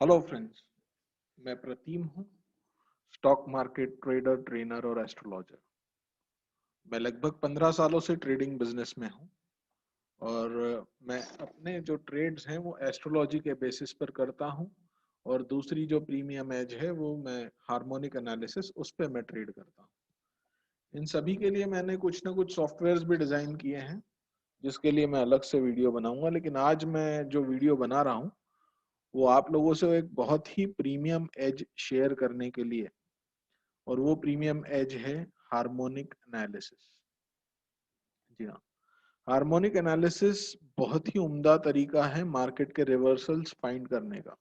Hello friends, मैं प्रतिम हूँ, stock market trader, trainer और एस्ट्रोलॉजर। मैं लगभग 15 सालों से ट्रेडिंग बिजनेस में हूँ और मैं अपने जो ट्रेड्स हैं वो एस्ट्रोलॉजी के बेसिस पर करता हूँ और दूसरी जो प्रीमियम एज है वो मैं हार्मोनिक एनालिसिस उस पर मैं ट्रेड करता हूँ। इन सभी के लिए मैंने कुछ ना कुछ सॉफ्टवेयर्स भी डिज़ाइन किए हैं जिसके लिए मैं अलग से वीडियो बनाऊंगा, लेकिन आज मैं जो वीडियो बना रहा हूँ वो आप लोगों से एक बहुत ही प्रीमियम एज शेयर करने के लिए, और वो प्रीमियम एज है हार्मोनिक एनालिसिस। जी हाँ, हार्मोनिक एनालिसिस बहुत ही उम्दा तरीका है मार्केट के रिवर्सल्स फाइंड करने का।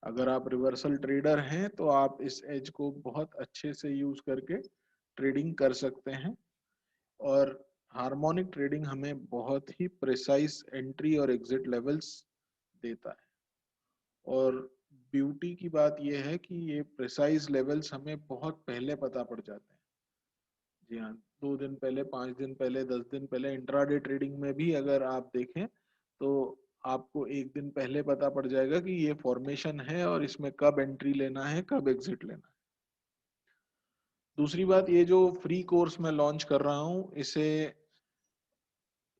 अगर आप रिवर्सल ट्रेडर हैं तो आप इस एज को बहुत अच्छे से यूज करके ट्रेडिंग कर सकते हैं। और हार्मोनिक ट्रेडिंग हमें बहुत ही प्रिसाइज एंट्री और एग्जिट लेवल्स देता है। और ब्यूटी की बात यह है कि ये प्रिसाइज लेवल्स हमें बहुत पहले पता पड़ जाते हैं। जी हाँ, 2 दिन पहले, 5 दिन पहले, 10 दिन पहले। इंट्राडे ट्रेडिंग में भी अगर आप देखें तो आपको एक दिन पहले पता पड़ जाएगा कि ये फॉर्मेशन है और इसमें कब एंट्री लेना है, कब एग्जिट लेना है। दूसरी बात, ये जो फ्री कोर्स मैं लॉन्च कर रहा हूँ इसे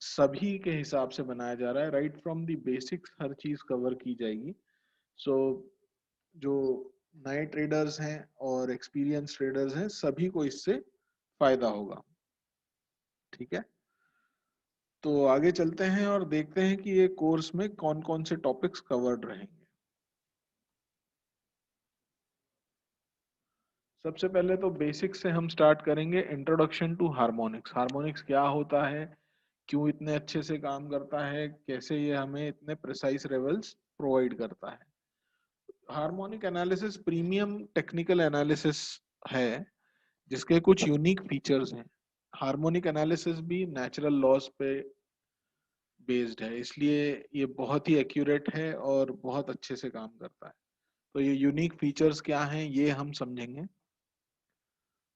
सभी के हिसाब से बनाया जा रहा है। राइट फ्रॉम द बेसिक्स हर चीज कवर की जाएगी। सो जो नए ट्रेडर्स हैं और एक्सपीरियंस ट्रेडर्स हैं सभी को इससे फायदा होगा। ठीक है, तो आगे चलते हैं और देखते हैं कि ये कोर्स में कौन कौन से टॉपिक्स कवर्ड रहेंगे। सबसे पहले तो बेसिक्स से हम स्टार्ट करेंगे। Introduction to harmonics. हार्मोनिक्स क्या होता है, क्यों इतने अच्छे से काम करता है, कैसे ये हमें इतने प्रिसाइज लेवल्स प्रोवाइड करता है। Harmonic analysis premium technical analysis है जिसके कुछ यूनिक फीचर्स हैं। हार्मोनिक एनालिसिस भी नेचुरल लॉज पे बेस्ड है, इसलिए ये बहुत ही एक्यूरेट है और बहुत अच्छे से काम करता है। तो ये यूनिक फीचर्स क्या हैं ये हम समझेंगे।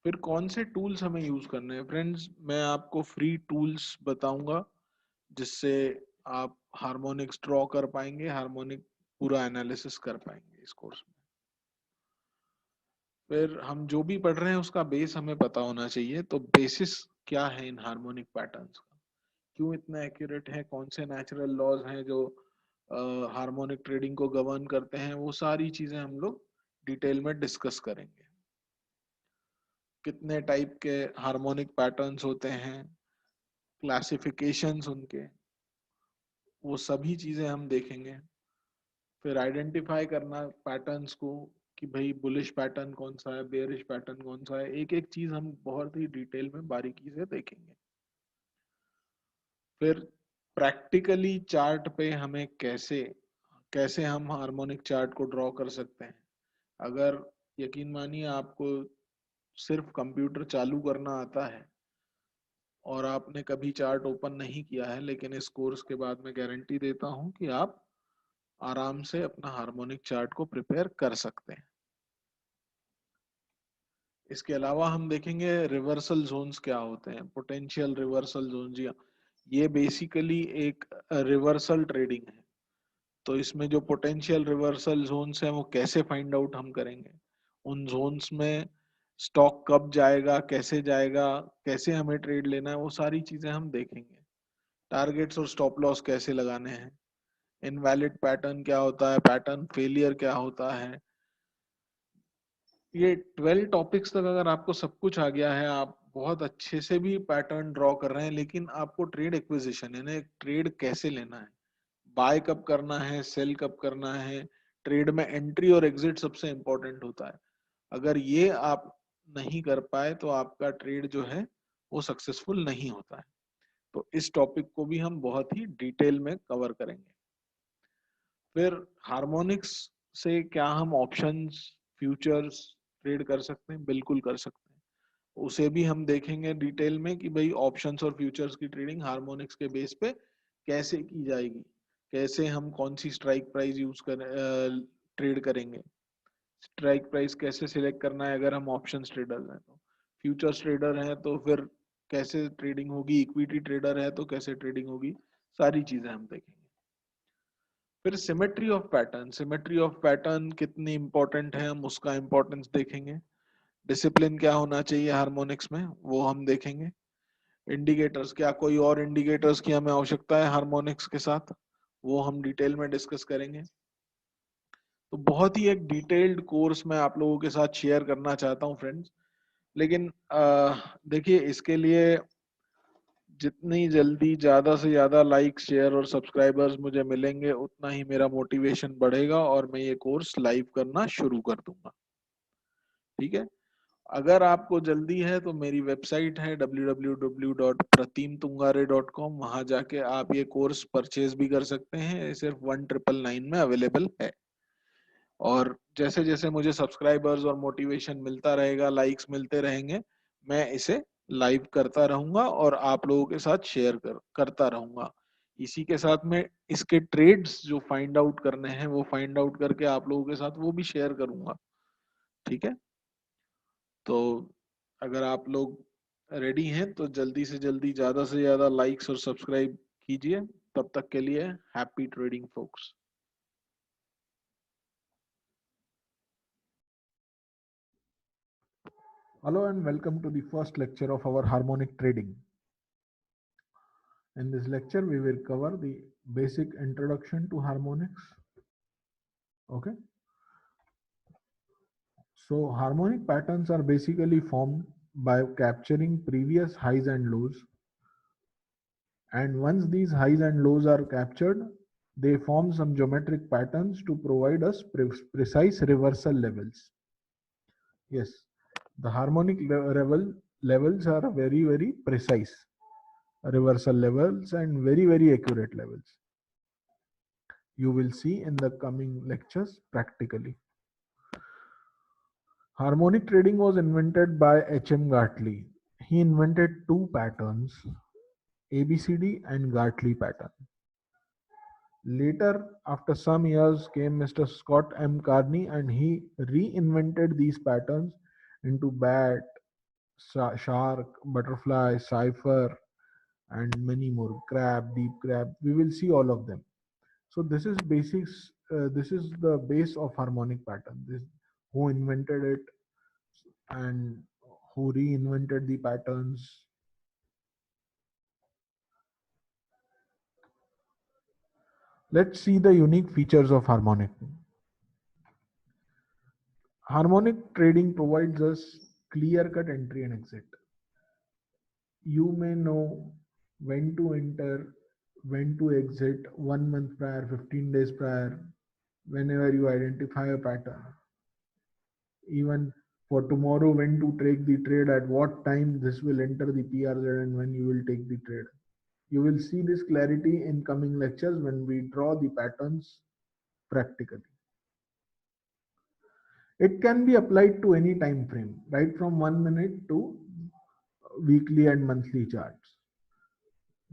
फिर कौन से टूल्स हमें यूज करने हैं। फ्रेंड्स, मैं आपको फ्री टूल्स बताऊंगा जिससे आप हार्मोनिक्स ड्रॉ कर पाएंगे, हार्मोनिक पूरा एनालिसिस कर पाएंगे इस कोर्स में। फिर हम जो भी पढ़ रहे हैं उसका बेस हमें पता होना चाहिए। तो बेसिस क्या है इन हार्मोनिक पैटर्न्स का, क्यों इतना एक्यूरेट है, कौन से नेचुरल लॉज हैं जो हार्मोनिक ट्रेडिंग को गवर्न करते हैं, वो सारी चीजें हम लोग डिटेल में डिस्कस करेंगे। कितने टाइप के हार्मोनिक पैटर्न्स होते हैं, क्लासिफिकेशंस उनके, वो सभी चीजें हम देखेंगे। फिर आइडेंटिफाई करना पैटर्न्स को कि भाई बुलिश पैटर्न कौन सा है, बेयरिश पैटर्न कौन सा है, एक एक चीज हम बहुत ही डिटेल में बारीकी से देखेंगे। फिर प्रैक्टिकली चार्ट पे हमें कैसे कैसे हम हार्मोनिक चार्ट को ड्रॉ कर सकते हैं। अगर यकीन मानिए आपको सिर्फ कंप्यूटर चालू करना आता है और आपने कभी चार्ट ओपन नहीं किया है, लेकिन इस कोर्स के बाद मैं गारंटी देता हूं कि आप आराम से अपना हार्मोनिक चार्ट को प्रिपेयर कर सकते हैं। इसके अलावा हम देखेंगे रिवर्सल जोन्स क्या होते हैं, पोटेंशियल रिवर्सल जोन। जी हाँ, ये बेसिकली एक रिवर्सल ट्रेडिंग है। तो इसमें जो पोटेंशियल रिवर्सल जोन्स हैं वो कैसे फाइंड आउट हम करेंगे, उन जोन्स में स्टॉक कब जाएगा, कैसे जाएगा, कैसे हमें ट्रेड लेना है, वो सारी चीजें हम देखेंगे। टारगेट्स और स्टॉप लॉस कैसे लगाने हैं, इनवैलिड पैटर्न क्या होता है, पैटर्न फेलियर क्या होता है। ये 12 टॉपिक्स तक अगर आपको सब कुछ आ गया है, आप बहुत अच्छे से भी पैटर्न ड्रॉ कर रहे हैं, लेकिन आपको ट्रेड एक्विजिशन यानी ट्रेड कैसे लेना है, बाय कब करना है, सेल कब करना है, ट्रेड में एंट्री और एग्जिट सबसे इंपॉर्टेंट होता है। अगर ये आप नहीं कर पाए तो आपका ट्रेड जो है वो सक्सेसफुल नहीं होता है। तो इस टॉपिक को भी हम बहुत ही डिटेल में कवर करेंगे। फिर हार्मोनिक्स से क्या हम ऑप्शंस, फ्यूचर्स ट्रेड कर सकते हैं? बिल्कुल कर सकते हैं। उसे भी हम देखेंगे डिटेल में कि भाई ऑप्शंस और फ्यूचर्स की ट्रेडिंग हार्मोनिक्स के बेस पे कैसे की जाएगी, कैसे हम कौन सी स्ट्राइक प्राइस यूज कर ट्रेड करेंगे, स्ट्राइक प्राइस कैसे सिलेक्ट करना है अगर हम ऑप्शंस ट्रेडर हैं। तो फ्यूचर्स ट्रेडर हैं तो फिर कैसे ट्रेडिंग होगी, इक्विटी ट्रेडर है तो कैसे ट्रेडिंग होगी, सारी चीजें हम देखेंगे। फिर सिमेट्री ऑफ पैटर्न कितनी इंपॉर्टेंट है, हम उसका इंपॉर्टेंस देखेंगे। डिसिप्लिन क्या होना चाहिए हार्मोनिक्स में, वो हम देखेंगे। इंडिकेटर्स, क्या कोई और इंडिकेटर्स की हमें आवश्यकता है हार्मोनिक्स के साथ, वो हम डिटेल में डिस्कस करेंगे। तो बहुत ही एक डिटेल्ड कोर्स मैं आप लोगों के साथ शेयर करना चाहता हूँ फ्रेंड्स। लेकिन देखिए, इसके लिए जितनी जल्दी ज्यादा से ज्यादा लाइक शेयर और सब्सक्राइबर्स मुझे मिलेंगे, उतना ही मेरा मोटिवेशन बढ़ेगा और मैं ये कोर्स लाइव करना शुरू कर दूंगा। ठीक है, अगर आपको जल्दी है तो मेरी वेबसाइट है www.pratimtungare.com, वहां जाके आप ये कोर्स परचेज भी कर सकते हैं। ये सिर्फ 1999 में अवेलेबल है। और जैसे जैसे मुझे सब्सक्राइबर्स और मोटिवेशन मिलता रहेगा, लाइक्स मिलते रहेंगे, मैं इसे लाइव करता रहूंगा और आप लोगों के साथ शेयर करता रहूंगा। इसी के साथ में इसके ट्रेड्स जो फाइंड आउट करने हैं, वो फाइंड आउट करके आप लोगों के साथ वो भी शेयर करूंगा। ठीक है, तो अगर आप लोग रेडी हैं तो जल्दी से जल्दी ज्यादा से ज्यादा लाइक्स और सब्सक्राइब कीजिए। तब तक के लिए happy trading folks. Hello and welcome to the first lecture of our harmonic trading. In this lecture, we will cover the basic introduction to harmonics. Okay. So harmonic patterns are basically formed by capturing previous highs and lows. And once these highs and lows are captured, they form some geometric patterns to provide us precise reversal levels. Yes, the harmonic levels are very, very precise reversal levels and very, very accurate levels. You will see in the coming lectures practically. Harmonic trading was invented by H.M. Gartley. He invented two patterns, ABCD and Gartley pattern. Later, after some years, came Mr. Scott M. Carney and he reinvented these patterns into bat, shark, butterfly, cipher, and many more, crab, deep crab. We will see all of them. So this is basics. This is the base of harmonic pattern. This who invented it and who reinvented the patterns. Let's see the unique features of harmonic. Harmonic trading provides us clear-cut entry and exit. You may know when to enter, when to exit 1 month prior, 15 days prior, whenever you identify a pattern. Even for tomorrow, when to take the trade, at what time this will enter the PRZ and when you will take the trade. You will see this clarity in coming lectures when we draw the patterns practically. It can be applied to any time frame, right from 1 minute to weekly and monthly charts.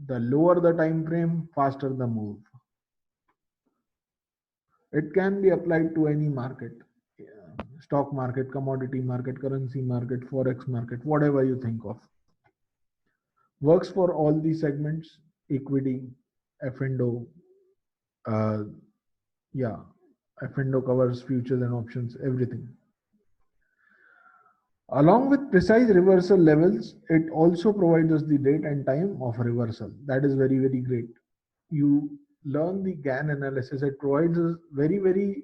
The lower the time frame, faster the move. It can be applied to any market, stock market, commodity market, currency market, forex market, whatever you think of. Works for all these segments: equity, F&O, uh, yeah, F&O covers futures and options, everything. Along with precise reversal levels, it also provides us the date and time of reversal. That is very, very great. You learn the GAN analysis. It provides us very, very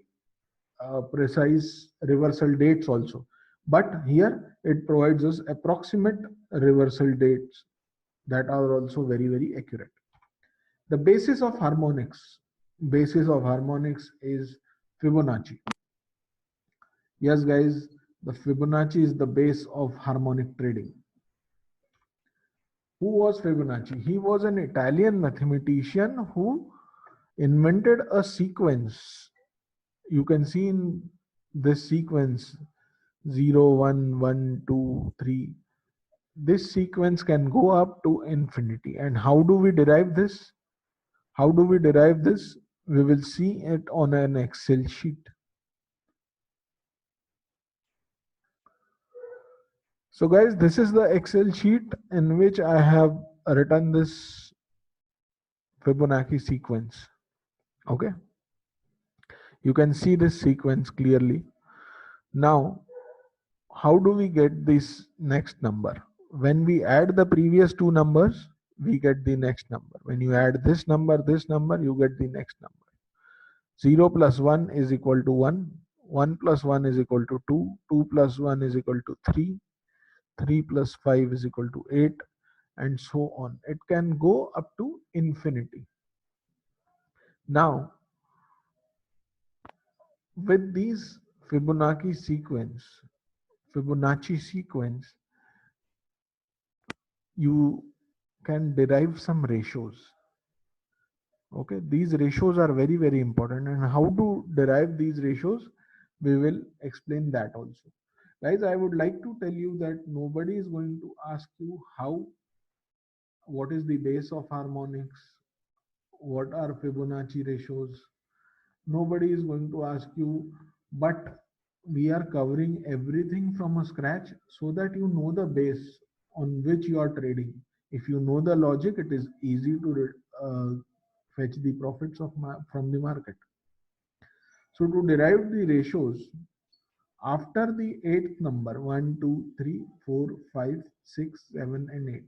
precise reversal dates also. But here it provides us approximate reversal dates that are also very, very accurate. The basis of harmonics is Fibonacci. Yes, guys, the Fibonacci is the base of harmonic trading. Who was Fibonacci? He was an Italian mathematician who invented a sequence. You can see in this sequence 0, 1, 1, 2, 3. This sequence can go up to infinity. And how do we derive this? How do we derive this? We will see it on an Excel sheet. So guys, this is the Excel sheet in which I have written this Fibonacci sequence. Okay. You can see this sequence clearly. Now, how do we get this next number? When we add the previous two numbers, we get the next number. When you add this number, you get the next number. 0 plus 1 is equal to 1. 1 plus 1 is equal to 2. 2 plus 1 is equal to 3. 3 plus 5 is equal to 8, and so on. It can go up to infinity. Now, with these Fibonacci sequence, you can derive some ratios. Okay, these ratios are very, very important, and how to derive these ratios, we will explain that also. Guys, I would like to tell you that nobody is going to ask you what is the base of harmonics, what are Fibonacci ratios. Nobody is going to ask you, but we are covering everything from a scratch so that you know the base on which you are trading. If you know the logic, it is easy to fetch the profits from the market. So to derive the ratios, after the eighth number, 1, 2, 3, 4, 5, 6, 7, and 8,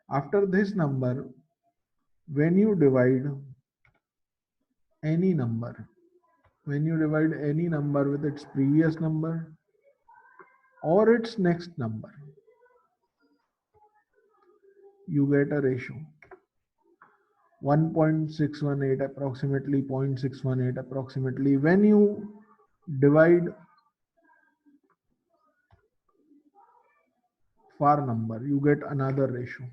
after this number, when you divide any number, with its previous number or its next number, you get a ratio 1.618, approximately 0.618 approximately. When you divide far number, you get another ratio.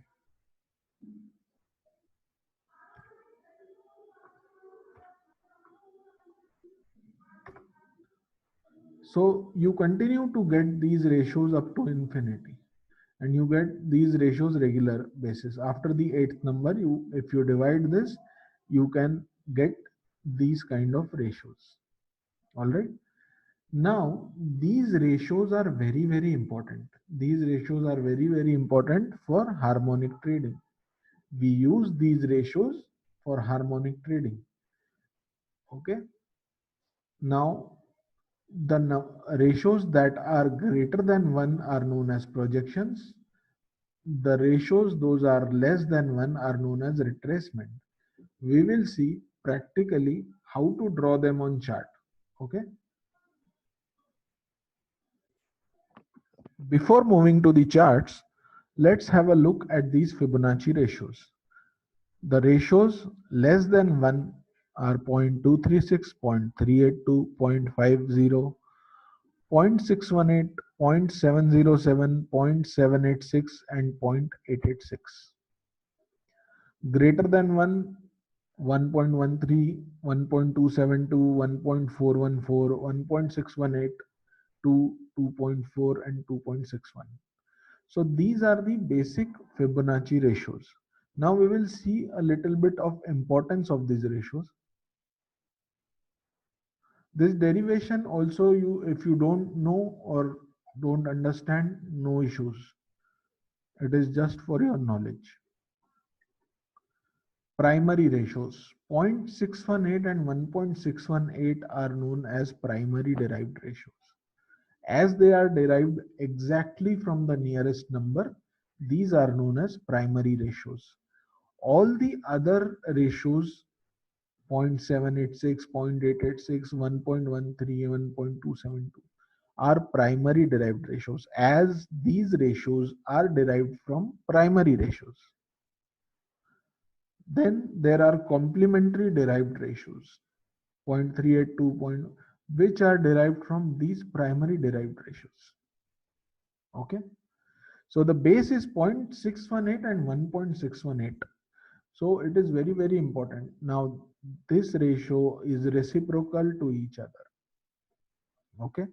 So you continue to get these ratios up to infinity, and you get these ratios regular basis. After the eighth number, if you divide this, you can get these kind of ratios. All right. Now, these ratios are very, very important. These ratios are very, very important for harmonic trading. We use these ratios for harmonic trading. Okay. Now, the ratios that are greater than 1 are known as projections. The ratios those are less than 1 are known as retracement. We will see practically how to draw them on chart. Okay. Before moving to the charts, let's have a look at these Fibonacci ratios. The ratios less than 1 are 0.236, 0.382, 0.50, 0.618, 0.707, 0.786, and 0.886. Greater than 1, 1.13, 1.272, 1.414, 1.618, 2, 2.4, and 2.61. So these are the basic Fibonacci ratios. Now we will see a little bit of importance of these ratios. This derivation also, if you don't know or don't understand, no issues. It is just for your knowledge. Primary ratios. 0.618 and 1.618 are known as primary derived ratios. As they are derived exactly from the nearest number, these are known as primary ratios. All the other ratios, 0.786, 0.886, 1.13, 1.272, are primary derived ratios, as these ratios are derived from primary ratios. Then there are complementary derived ratios, 0.382, which are derived from these primary derived ratios. Okay. So the base is 0.618 and 1.618. So it is very, very important. Now this ratio is reciprocal to each other. Okay.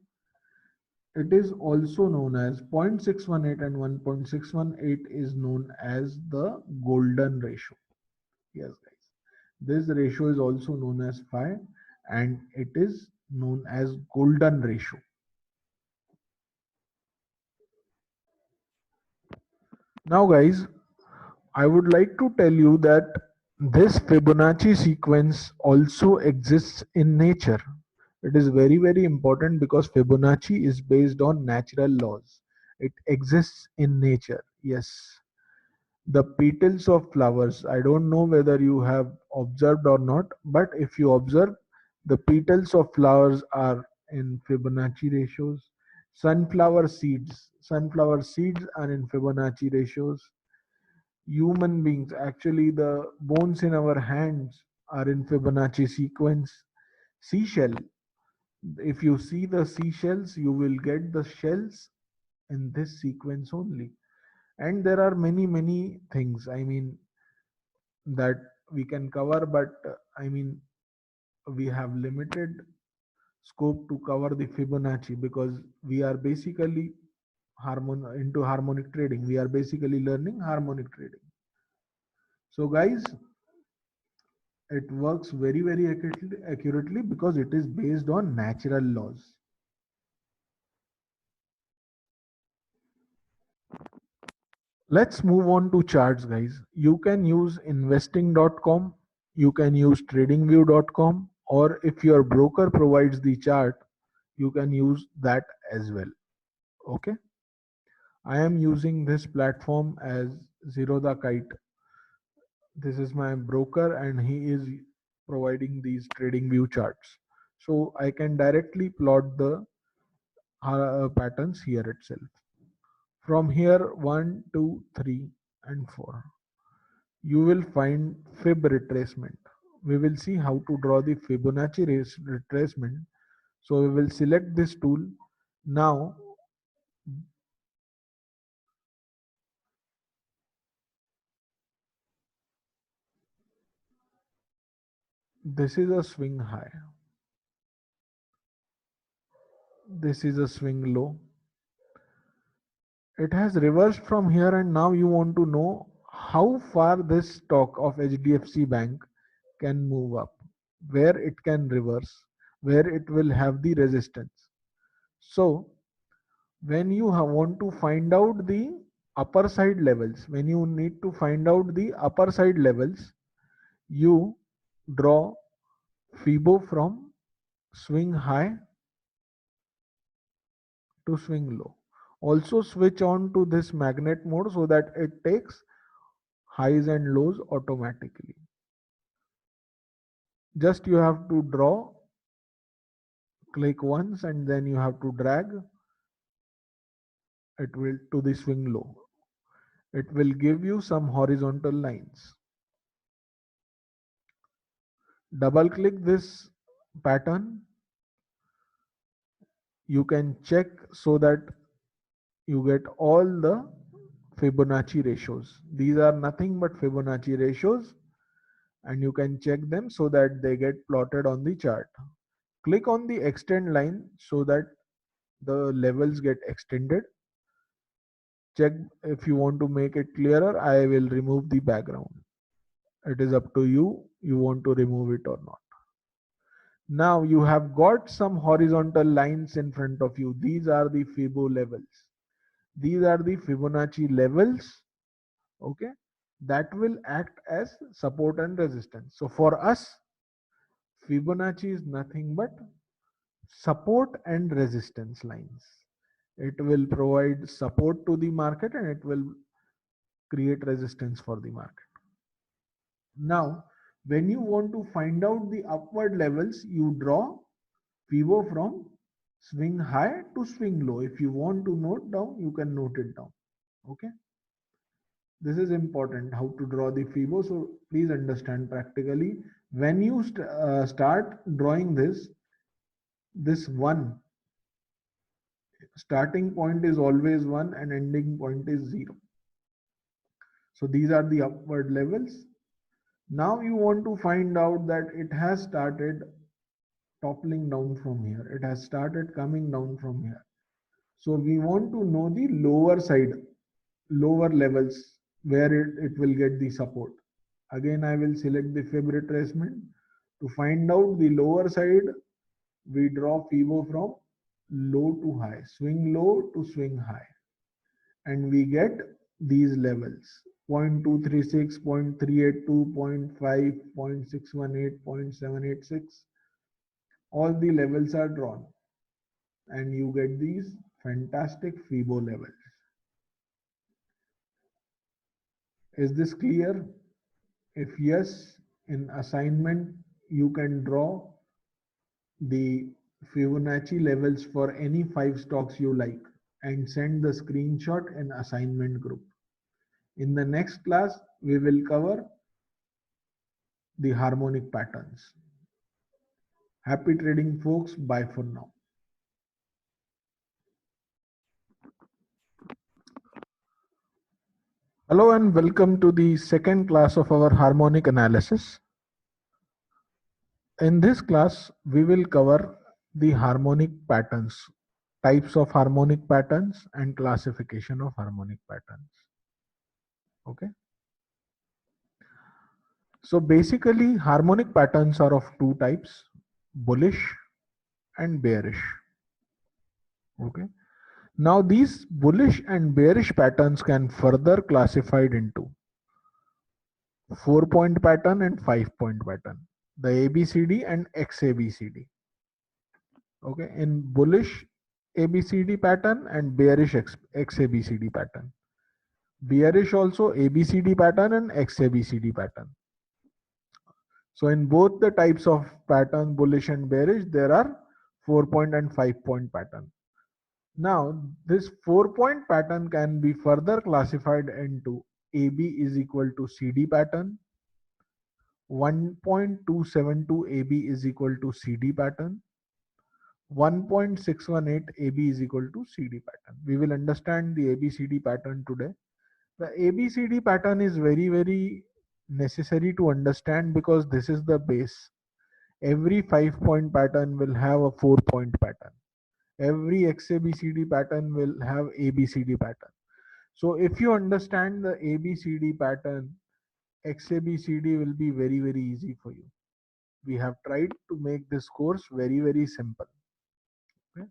It is also known as 0.618 and 1.618 is known as the golden ratio. Yes, guys. This ratio is also known as phi, and it is known as golden ratio. Now, guys, I would like to tell you that this Fibonacci sequence also exists in nature. It is very, very important because Fibonacci is based on natural laws. It exists in nature. Yes. The petals of flowers. I don't know whether you have observed or not, but if you observe, the petals of flowers are in Fibonacci ratios. Sunflower seeds are in Fibonacci ratios. Human beings, actually, the bones in our hands are in Fibonacci sequence. Seashell, if you see the seashells, you will get the shells in this sequence only. And there are many, many things, I mean, that we can cover, but I mean, we have limited scope to cover the Fibonacci because we are basically into harmonic trading. We are basically learning harmonic trading. So, guys, it works very, very accurately because it is based on natural laws. Let's move on to charts, guys. You can use investing.com, you can use tradingview.com, or if your broker provides the chart, you can use that as well. Okay. I am using this platform as Zero the Kite. This is my broker and he is providing these trading view charts. So I can directly plot the patterns here itself. From here, 1, 2, 3, and 4. You will find Fib retracement. We will see how to draw the Fibonacci retracement. So we will select this tool. Now, this is a swing high. This is a swing low. It has reversed from here and now you want to know how far this stock of HDFC Bank can move up, where it can reverse, where it will have the resistance. So when you want to find out the upper side levels, when you need to find out the upper side levels, you draw Fibo from swing high to swing low. Also switch on to this magnet mode so that it takes highs and lows automatically. Just you have to draw, click once and then you have to drag it will to the swing low. It will give you some horizontal lines. Double click this pattern. You can check so that you get all the Fibonacci ratios. These are nothing but Fibonacci ratios and you can check them so that they get plotted on the chart. Click on the extend line so that the levels get extended. Check if you want to make it clearer. I will remove the background. It is up to you. You want to remove it or not. Now you have got some horizontal lines in front of you. These are the Fibo levels. These are the Fibonacci levels. Okay. That will act as support and resistance. So for us, Fibonacci is nothing but support and resistance lines. It will provide support to the market and it will create resistance for the market. Now, when you want to find out the upward levels, you draw Fibo from swing high to swing low. If you want to note down, you can note it down. Okay. This is important how to draw the Fibo. So please understand practically when you start drawing this one starting point is always 1 and ending point is 0. So these are the upward levels. Now you want to find out that it has started toppling down from here. It has started coming down from here. So we want to know the lower side, lower levels where it will get the support. Again, I will select the Fib retracement. To find out the lower side, we draw Fibo from low to high, swing low to swing high. And we get these levels 0.236, 0.382, 0.5, 0.618, 0.786. all the levels are drawn and you get these fantastic FIBO levels. Is this clear? If yes, in assignment you can draw the Fibonacci levels for any 5 stocks you like and send the screenshot in assignment group. In the next class, we will cover the harmonic patterns. Happy trading, folks. Bye for now. Hello and welcome to the second class of our harmonic analysis. In this class, we will cover the harmonic patterns, types of harmonic patterns and classification of harmonic patterns. Okay. So basically, harmonic patterns are of two types, bullish and bearish. Okay. Now these bullish and bearish patterns can further classified into 4-point pattern and 5-point pattern, the ABCD and XABCD. Okay, in bullish ABCD pattern and bearish XABCD pattern. Bearish also ABCD pattern and XABCD pattern. So in both the types of pattern, bullish and bearish, there are 4-point and 5-point pattern. Now, this 4-point pattern can be further classified into AB is equal to CD pattern, 1.272 AB is equal to CD pattern, 1.618 AB is equal to CD pattern. We will understand the ABCD pattern today. The ABCD pattern is very, very necessary to understand because this is the base. Every 5-point pattern will have a 4-point pattern. Every XABCD pattern will have ABCD pattern. So if you understand the ABCD pattern, XABCD will be very, very easy for you. We have tried to make this course very, very simple. Okay.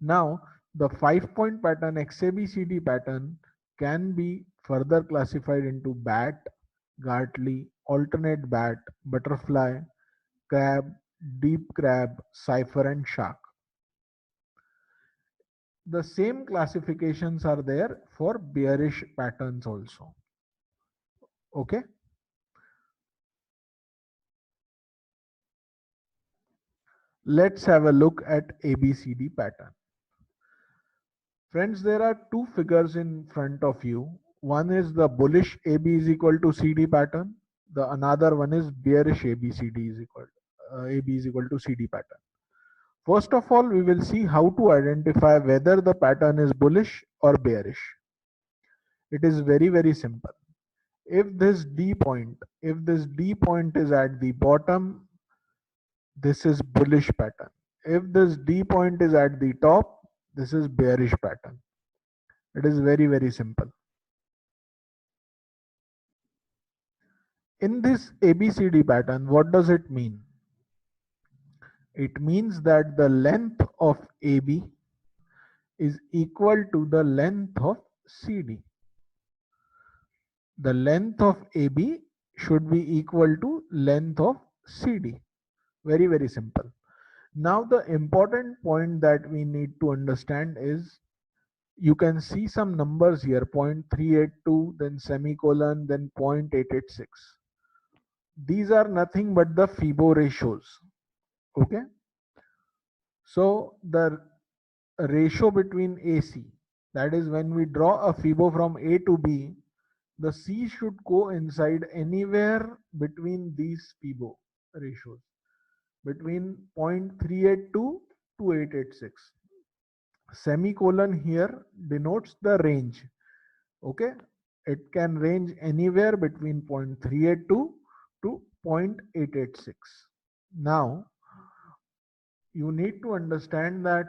Now, the 5-point pattern, XABCD pattern, can be further classified into bat, Gartley, alternate bat, butterfly, crab, deep crab, cipher, and shark. The same classifications are there for bearish patterns also. Okay. Let's have a look at ABCD pattern. Friends, there are two figures in front of you. One is the bullish AB is equal to CD pattern. The another one is bearish ABCD is equal AB is equal to CD pattern. First of all, we will see how to identify whether the pattern is bullish or bearish. It is very, very simple. If this D point is at the bottom, this is bullish pattern. If this D point is at the top, this is bearish pattern. It is very, very simple. In this ABCD pattern, what does it mean? It means that the length of AB is equal to the length of CD. The length of AB should be equal to length of CD. Very, very simple. Now the important point that we need to understand is, you can see some numbers here, 0.382, then semicolon, then 0.886. These are nothing but the FIBO ratios. Okay. So the ratio between AC, that is when we draw a FIBO from A to B, the C should coincide anywhere between these FIBO ratios, between 0.382 to 886. Semicolon here denotes the range. Okay, it can range anywhere between 0.382 to 0.886. Now you need to understand that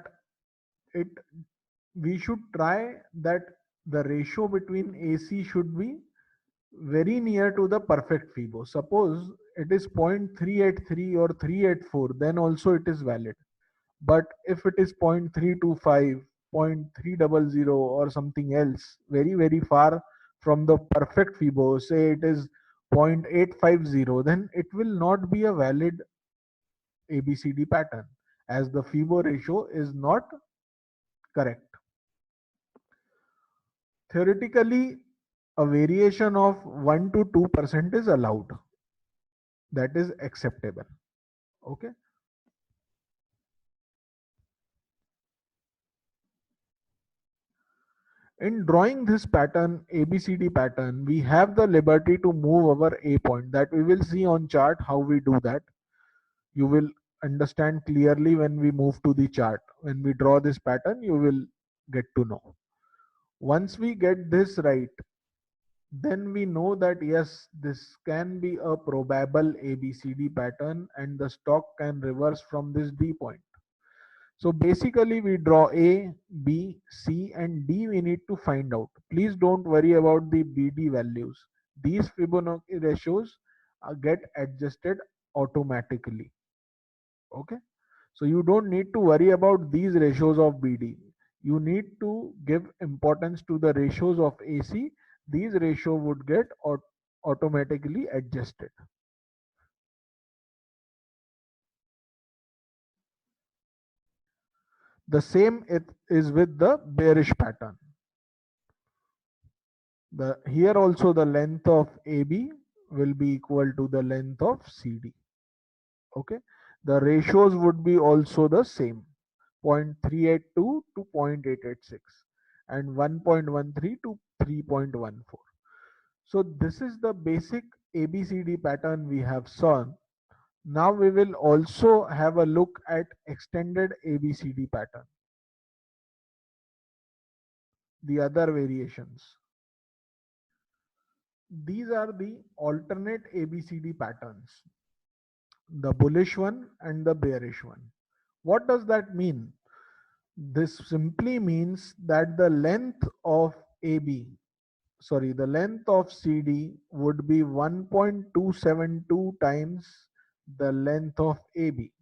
we should try that the ratio between AC should be very near to the perfect FIBO. Suppose it is 0.383 or 384, then also it is valid. But if it is 0.325, 0.300 or something else, very, very far from the perfect FIBO, say it is 0.850, then it will not be a valid ABCD pattern, as the Fibo ratio is not correct. Theoretically, a variation of 1 to 2% is allowed. That is acceptable. Okay. In drawing this pattern, ABCD pattern, we have the liberty to move our A point. That we will see on chart how we do that. You will understand clearly when we move to the chart. When we draw this pattern, you will get to know. Once we get this right, then we know that yes, this can be a probable ABCD pattern and the stock can reverse from this D point. So basically we draw A, B, C and D we need to find out. Please don't worry about the BD values. These Fibonacci ratios get adjusted automatically. Okay. So you don't need to worry about these ratios of BD. You need to give importance to the ratios of AC. These ratio would get automatically adjusted. The same it is with the bearish pattern. Here also the length of AB will be equal to the length of CD. Okay. The ratios would be also the same. 0.382 to 0.886 and 1.13 to 3.14. So this is the basic ABCD pattern we have shown. Now we will also have a look at extended ABCD pattern, the other variations. These are the alternate ABCD patterns, the bullish one and the bearish one. What does that mean? This simply means that the length of the length of CD would be 1.272 times the length of AB,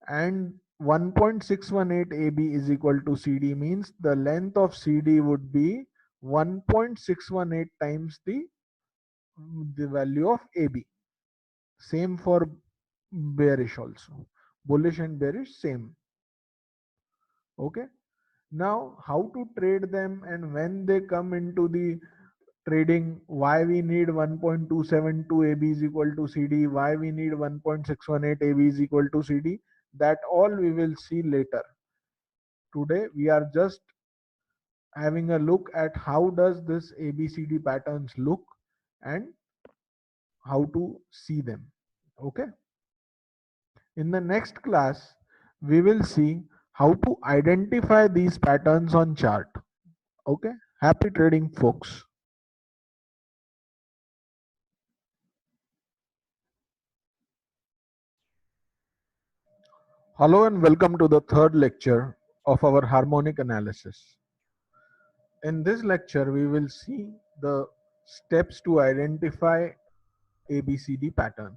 and 1.618 AB is equal to CD means the length of CD would be 1.618 times the value of AB. Same for bearish also. Bullish and bearish same. Okay. Now how to trade them and when they come into the trading, why we need 1.272 AB is equal to CD, why we need 1.618 AB is equal to CD, that all we will see later. Today we are just having a look at how does this ABCD patterns look and how to see them. Okay. In the next class, we will see how to identify these patterns on chart. Okay. Happy trading, folks. Hello and welcome to the third lecture of our harmonic analysis. In this lecture, we will see the steps to identify ABCD pattern.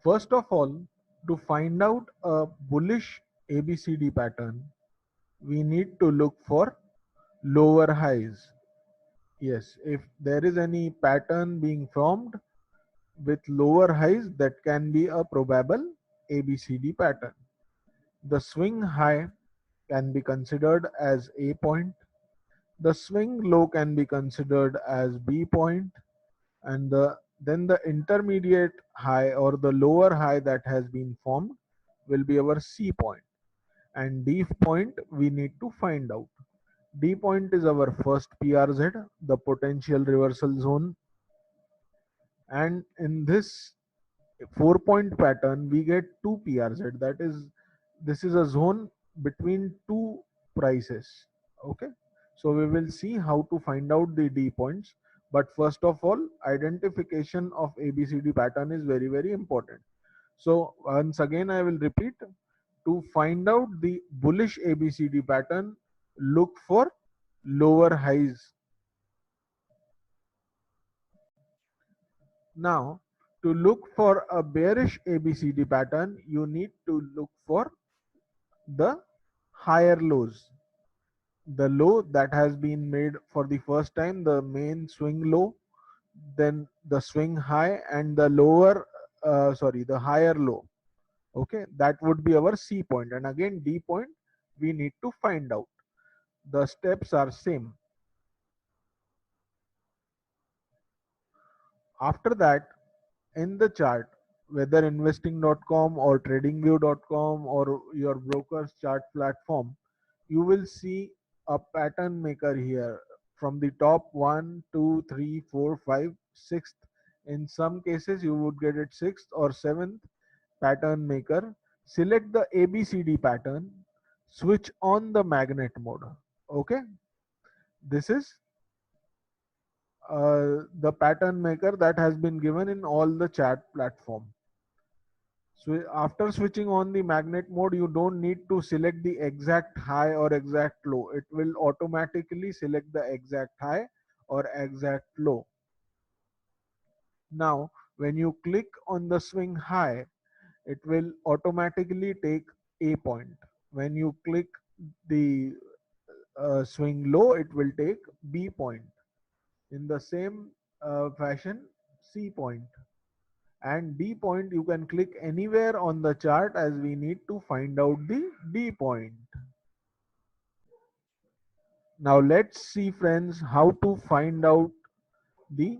First of all, to find out a bullish ABCD pattern, we need to look for lower highs. Yes, if there is any pattern being formed with lower highs, that can be a probable ABCD pattern. The swing high can be considered as A point, the swing low can be considered as B point, and then the intermediate high or the lower high that has been formed will be our C point, and D point we need to find out. D point is our first PRZ, the potential reversal zone, and in this 4-point pattern we get 2 PRZ, that is, this is a zone between two prices. Okay, so we will see how to find out the D points, but first of all, identification of ABCD pattern is very, very important. So once again I will repeat, to find out the bullish ABCD pattern, look for lower highs. Now, to look for a bearish ABCD pattern, you need to look for the higher lows. The low that has been made for the first time, the main swing low, then the swing high, and the lower sorry, the higher low. Okay, that would be our C point, and again D point we need to find out. The steps are same. After that, in the chart, whether investing.com or tradingview.com or your broker's chart platform, you will see a pattern maker here from the top 1, 2, 3, 4, 5, 6th. In some cases, you would get it 6th or 7th pattern maker. Select the ABCD pattern, switch on the magnet mode. Okay, this is the pattern maker that has been given in all the chat platform. So after switching on the magnet mode, you don't need to select the exact high or exact low. It will automatically select the exact high or exact low. Now, when you click on the swing high, it will automatically take A point. When you click the swing low, it will take B point. In the same fashion, C point. And D point you can click anywhere on the chart, as we need to find out the D point. Now let's see, friends, how to find out the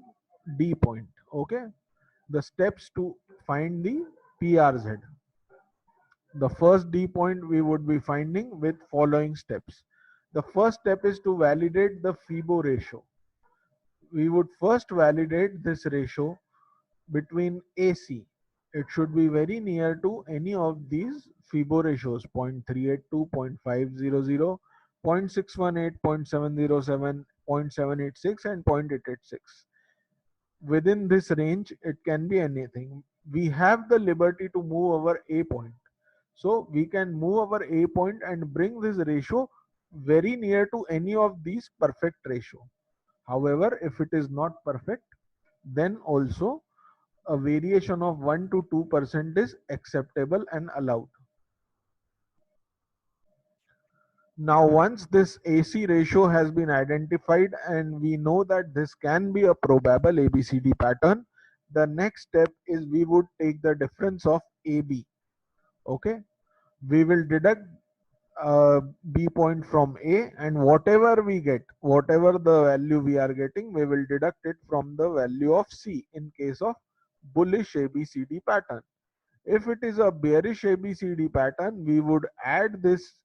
D point. Okay, the steps to find the PRZ. The first D point we would be finding with following steps. The first step is to validate the FIBO ratio. We would first validate this ratio between AC. It should be very near to any of these FIBO ratios: 0.382, 0.500, 0.618, 0.707, 0.786, and 0.886. Within this range, it can be anything. We have the liberty to move our A point. So we can move our A point and bring this ratio very near to any of these perfect ratio. However, if it is not perfect, then also a variation of 1 to 2% is acceptable and allowed. Now, once this AC ratio has been identified and we know that this can be a probable ABCD pattern, the next step is we would take the difference of AB. Okay, we will deduct B point from A, and whatever we get, whatever the value we are getting, we will deduct it from the value of C in case of bullish ABCD pattern. If it is a bearish ABCD pattern, we would add this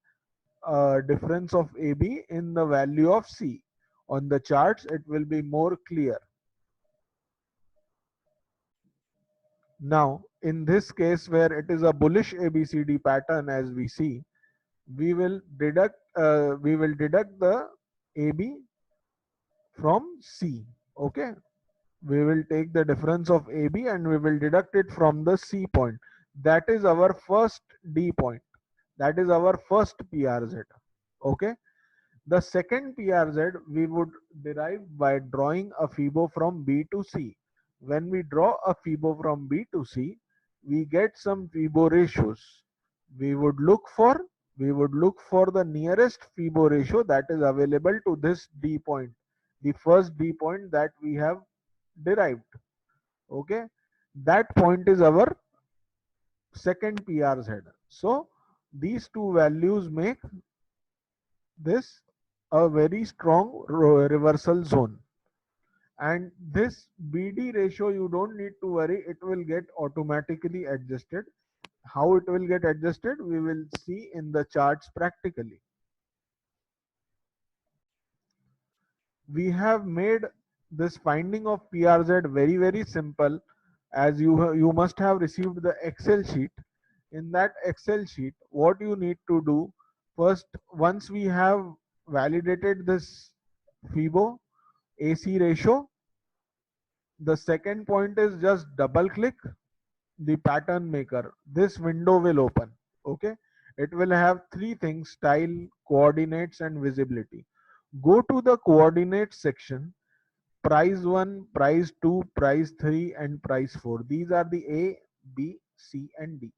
difference of AB in the value of C. On the charts, it will be more clear. Now, in this case where it is a bullish ABCD pattern, as we see, we will deduct the AB from C. Okay, we will take the difference of AB and we will deduct it from the C point. That is our first D point. That is our first PRZ. Okay, the second PRZ we would derive by drawing a FIBO from B to C. When we draw a FIBO from B to C, we get some FIBO ratios. We would look for the nearest FIBO ratio that is available to this D point, the first D point that we have derived. Okay, that point is our second PRZ. So these two values make this a very strong reversal zone. And this BD ratio, you don't need to worry, it will get automatically adjusted. How it will get adjusted, we will see in the charts practically. We have made this finding of PRZ very simple, as you must have received the Excel sheet. In that Excel sheet, what you need to do first, once we have validated this FIBO AC ratio, the second point is just double click the pattern maker. This window will open. Okay, it will have three things: style, coordinates, and visibility. Go to the coordinates section. Price 1, price 2, price 3, and price 4. These are the A, B, C, and D.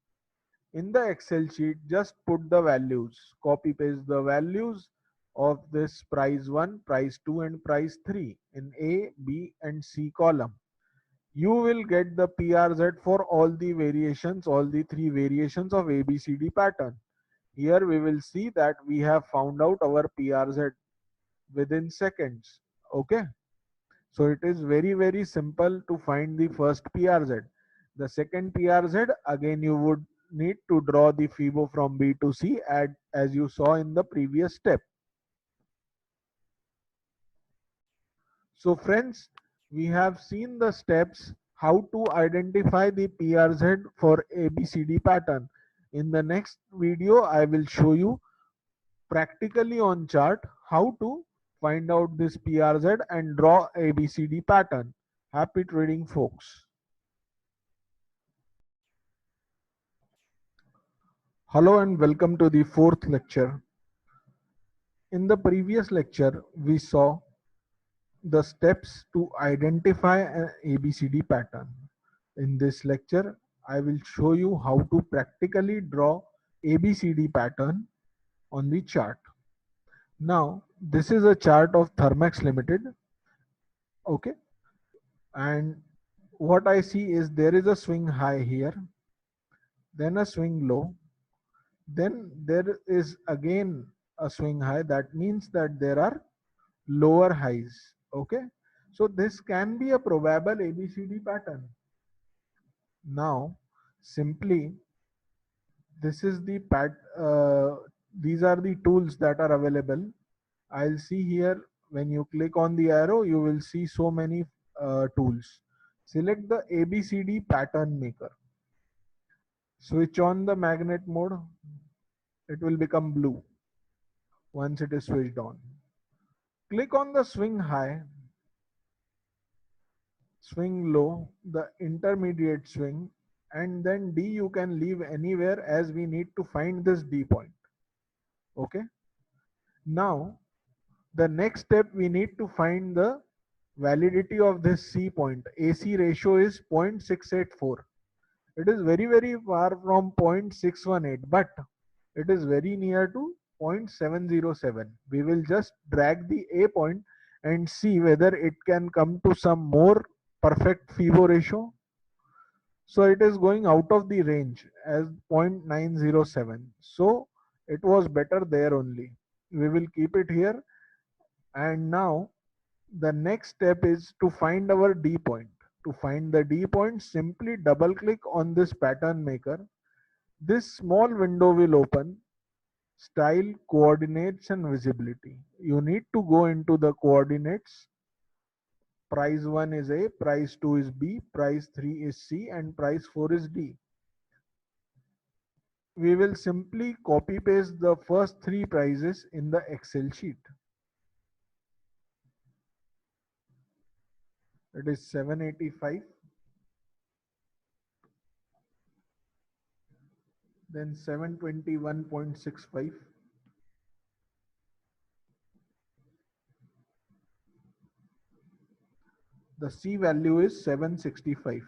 In the Excel sheet, just put the values, copy paste the values of this price 1, price 2, and price 3 in A, B, and C column. you will get the PRZ for all the variations, all the three variations of ABCD pattern. Here we will see that we have found out our PRZ within seconds. Okay. So it is very simple to find the first PRZ. The second PRZ, again you would need to draw the FIBO from B to C as you saw in the previous step. So friends, we have seen the steps how to identify the PRZ for ABCD pattern. In the next video, I will show you practically on chart how to find out this PRZ and draw ABCD pattern. Happy trading, folks. Hello and welcome to the fourth lecture. In the previous lecture, we saw the steps to identify an ABCD pattern. In this lecture, I will show you how to practically draw ABCD pattern on the chart. Now, this is a chart of Thermax Limited. Okay. And what I see is there is a swing high here, then a swing low, then there is again a swing high. That means that there are lower highs. Okay. So this can be a probable ABCD pattern. Now, simply this is the these are the tools that are available. I'll see here when you click on the arrow, you will see so many tools. Select the ABCD pattern maker. Switch on the magnet mode. It will become blue once it is switched on. Click on the swing high, swing low, the intermediate swing, and then D you can leave anywhere as we need to find this D point. Okay. Now, the next step we need to find the validity of this C point. AC ratio is 0.684. It is very far from 0.618, but it is very near to 0.707. We will just drag the A point and see whether it can come to some more perfect FIBO ratio. So it is going out of the range as 0.907. So it was better there only. We will keep it here. And now the next step is to find our D point. To find the D point, simply double click on this pattern maker. This small window will open. Style, coordinates and visibility. You need to go into the coordinates. Price 1 is A, price 2 is B, price 3 is C, and price 4 is D. We will simply copy paste the first three prices in the Excel sheet. It is 785, then 721.65, the C value is 765.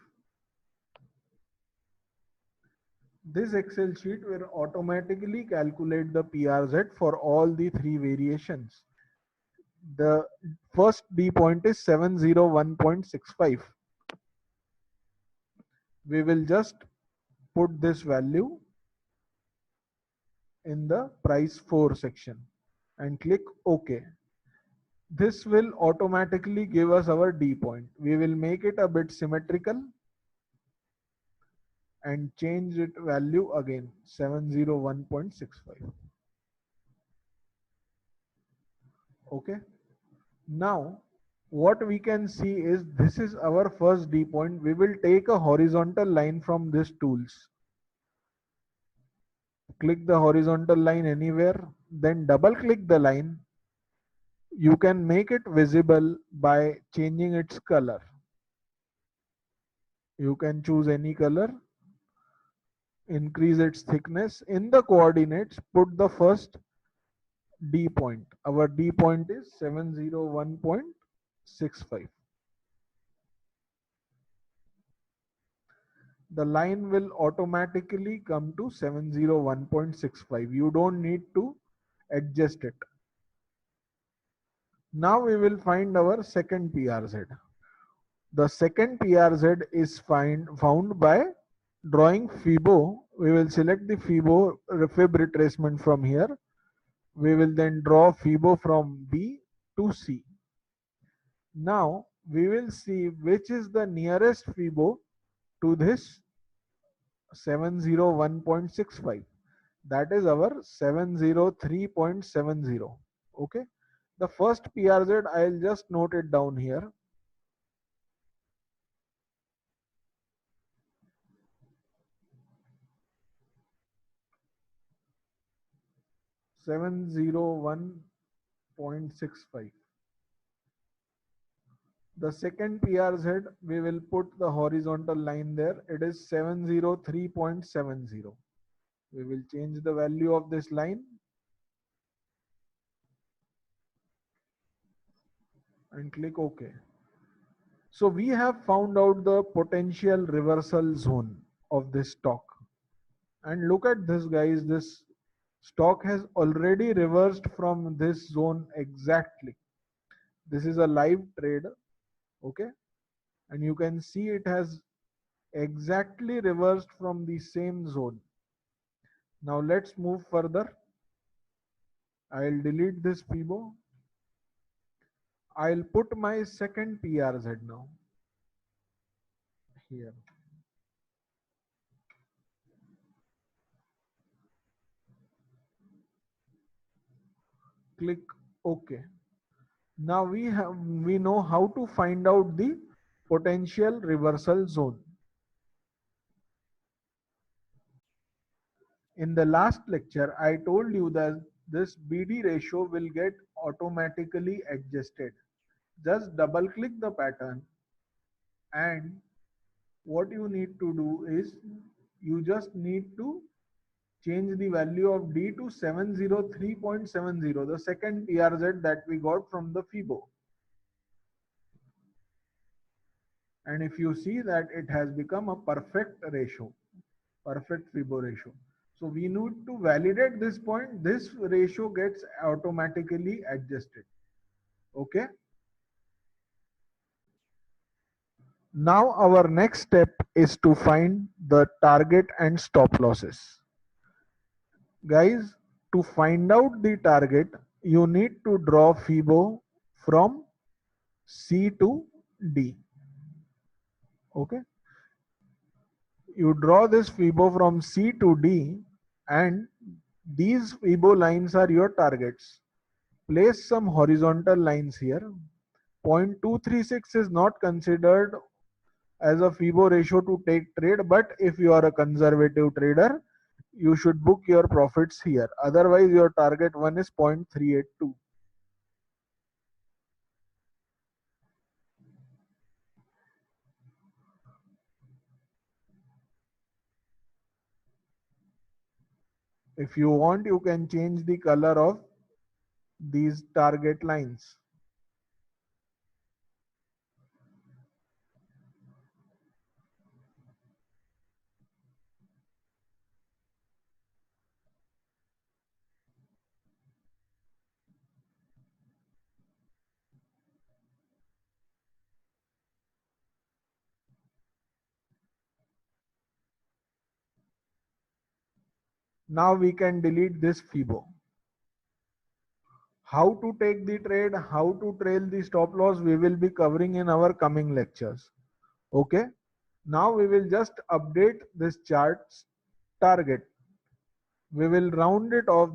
This Excel sheet will automatically calculate the PRZ for all the three variations. The first D point is 701.65. We will just put this value in the price 4 section and click OK. This will automatically give us our D point. We will make it a bit symmetrical and change it value again 701.65. Okay. Now what we can see is this is our first D point. We will take a horizontal line from this tools. Click the horizontal line anywhere, then double click the line. You can make it visible by changing its color. You can choose any color, increase its thickness. In the coordinates, put the first D point. Our D point is 701.65. The line will automatically come to 701.65. You don't need to adjust it. Now we will find our second PRZ. The second PRZ is found by drawing FIBO. We will select the FIBO fib retracement from here. We will then draw FIBO from B to C. Now we will see which is the nearest FIBO to this 701.65. That is our 703.70. Okay. The first PRZ, I'll just note it down here. $701.65. The second PRZ, we will put the horizontal line there. It is 703.70. We will change the value of this line and click OK. So we have found out the potential reversal zone of this stock. And look at this, guys. This stock has already reversed from this zone exactly. This is a live trade. Okay. And you can see it has exactly reversed from the same zone. Now let's move further. I'll delete this FIBO. I'll put my second PRZ now here. Click OK. Now we know how to find out the potential reversal zone. In the last lecture, I told you that this BD ratio will get automatically adjusted. Just double click the pattern, and what you need to do is you just need to change the value of D to 703.70, the second PRZ that we got from the FIBO. And if you see that it has become a perfect ratio, perfect FIBO ratio. So we need to validate this point. This ratio gets automatically adjusted. Okay. Now our next step is to find the target and stop losses. Guys, to find out the target, you need to draw FIBO from C to D. Okay. You draw this FIBO from C to D, and these FIBO lines are your targets. Place some horizontal lines here. 0.236 is not considered as a FIBO ratio to take trade, but if you are a conservative trader, you should book your profits here. Otherwise, your target one is 0.382. If you want, you can change the color of these target lines. Now we can delete this FIBO. How to take the trade, how to trail the stop loss, we will be covering in our coming lectures. Okay. Now we will just update this chart's target. We will round it off.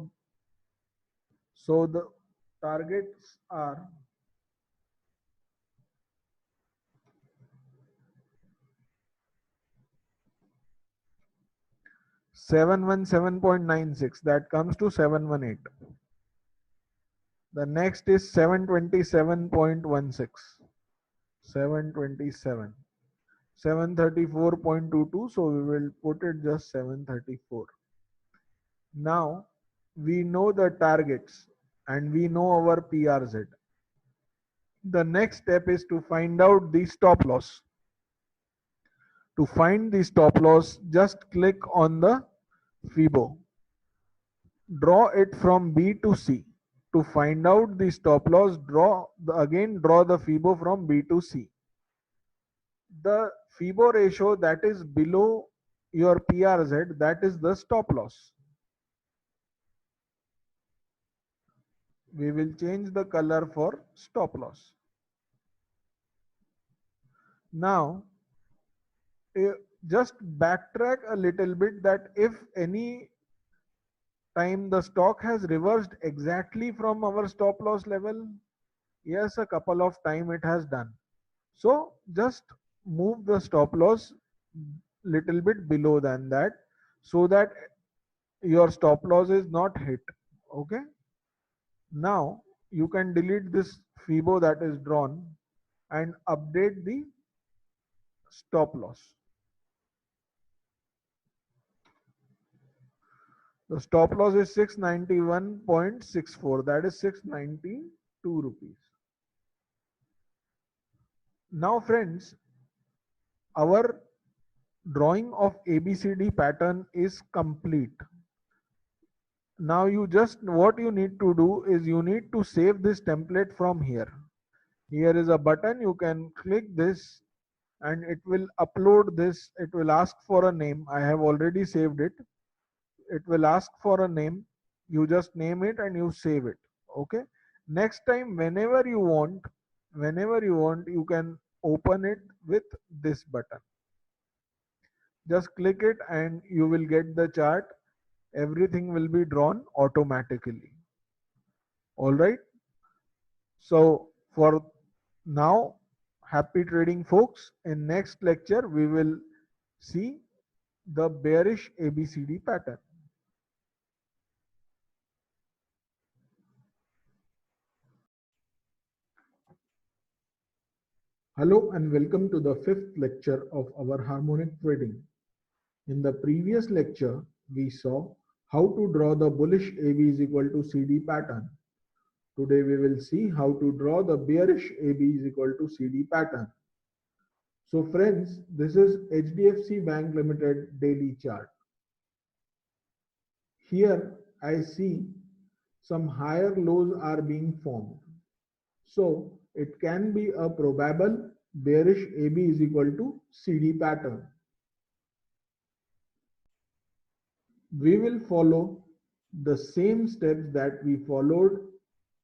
So the targets are 717.96. That comes to 718. The next is 727.16. 727. 734.22. So we will put it just 734. Now we know the targets and we know our PRZ. The next step is to find out the stop loss. To find the stop loss, just click on the FIBO. Draw it from B to C. To find out the stop loss, draw the FIBO from B to C. the FIBO ratio that is below your PRZ, that is the stop loss. We will change the color for stop loss. Now, just backtrack a little bit, that if any time the stock has reversed exactly from our stop loss level, yes, a couple of time it has done. So just move the stop loss little bit below than that, so that your stop loss is not hit. Okay. Now you can delete this FIBO that is drawn and update the stop loss. The stop loss is 691.64, that is 692 rupees. Now friends, our drawing of ABCD pattern is complete. Now you just, what you need to do is you need to save this template from here. Here is a button, you can click this and it will upload this. It will ask for a name. I have already saved it. It will ask for a name. You just name it and you save it. Okay. Next time, whenever you want, you can open it with this button. Just click it and you will get the chart. Everything will be drawn automatically. All right. So for now, happy trading folks. In next lecture, we will see the bearish ABCD pattern. Hello and welcome to the fifth lecture of our harmonic trading. In the previous lecture, we saw how to draw the bullish AB is equal to CD pattern. Today we will see how to draw the bearish AB is equal to CD pattern. So friends, this is HDFC Bank Limited daily chart. Here I see some higher lows are being formed. So it can be a probable bearish AB is equal to CD pattern. We will follow the same steps that we followed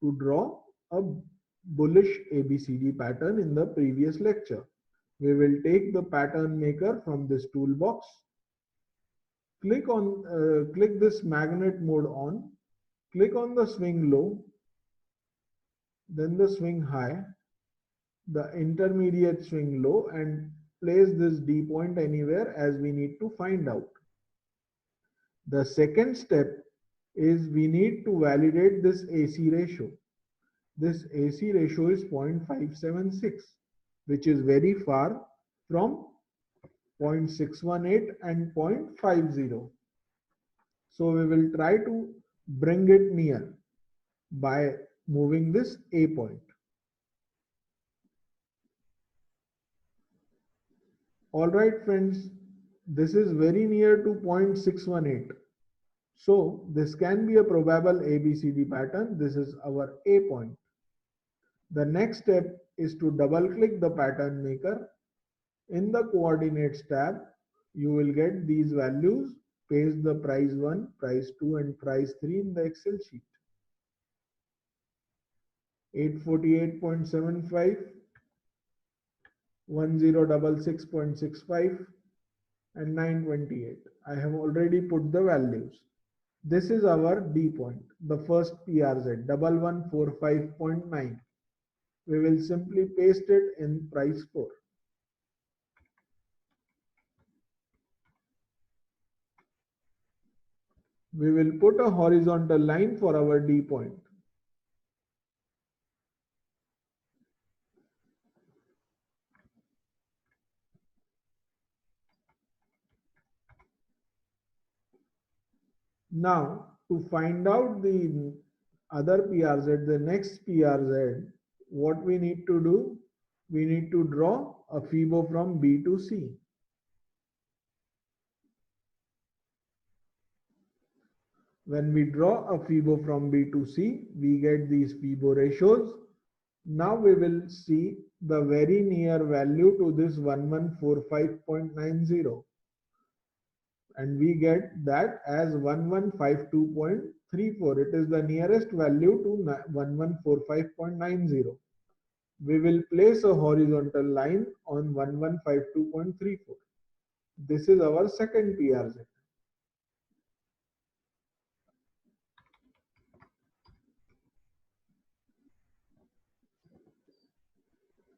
to draw a bullish ABCD pattern in the previous lecture. We will take the pattern maker from this toolbox. Click this magnet mode on. Click on the swing low, then the swing high, the intermediate swing low, and place this D point anywhere as we need to find out. The second step is we need to validate this AC ratio. This AC ratio is 0.576, which is very far from 0.618 and 0.50. So we will try to bring it near by moving this A point. All right, friends, this is very near to 0.618. So this can be a probable ABCD pattern. This is our A point. The next step is to double click the pattern maker. In the coordinates tab, you will get these values. Paste the price 1, price 2 and price 3 in the Excel sheet. 848.75, 1066.65 and 928. I have already put the values. This is our D point, the first PRZ, 1145.9. We will simply paste it in price 4. We will put a horizontal line for our D point. Now, to find out the other PRZ, the next PRZ, what we need to do? We need to draw a FIBO from B to C. When we draw a FIBO from B to C, we get these FIBO ratios. Now we will see the very near value to this 1145.90, and we get that as 1152.34. It is the nearest value to 1145.90. We will place a horizontal line on 1152.34. This is our second PRZ.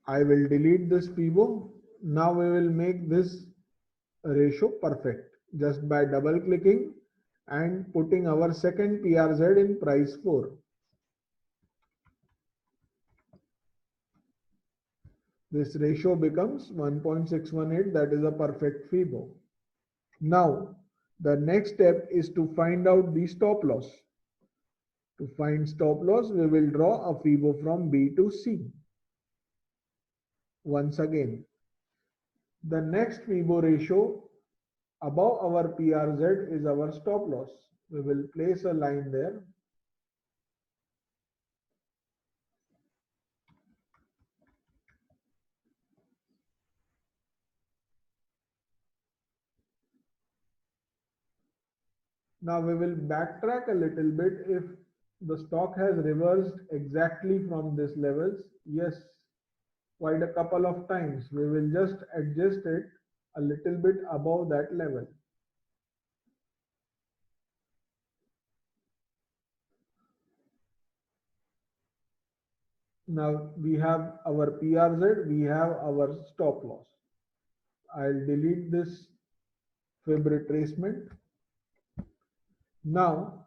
I will delete this pivot. Now we will make this ratio perfect just by double clicking and putting our second PRZ in price 4. This ratio becomes 1.618, that is a perfect FIBO. Now the next step is to find out the stop loss. To find stop loss, we will draw a FIBO from B to C. Once again, the next FIBO ratio above our PRZ is our stop loss. We will place a line there. Now we will backtrack a little bit if the stock has reversed exactly from this levels. Yes, quite a couple of times. We will just adjust it a little bit above that level. Now we have our PRZ, we have our stop loss. I'll delete this fib retracement. Now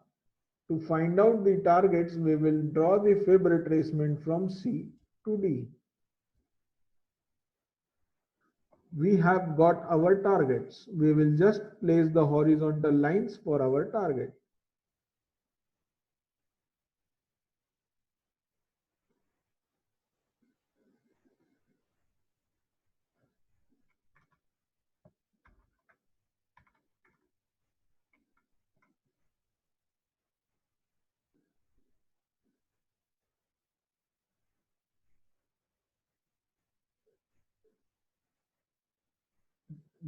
to find out the targets, we will draw the fib retracement from C to D. We have got our targets. We will just place the horizontal lines for our target.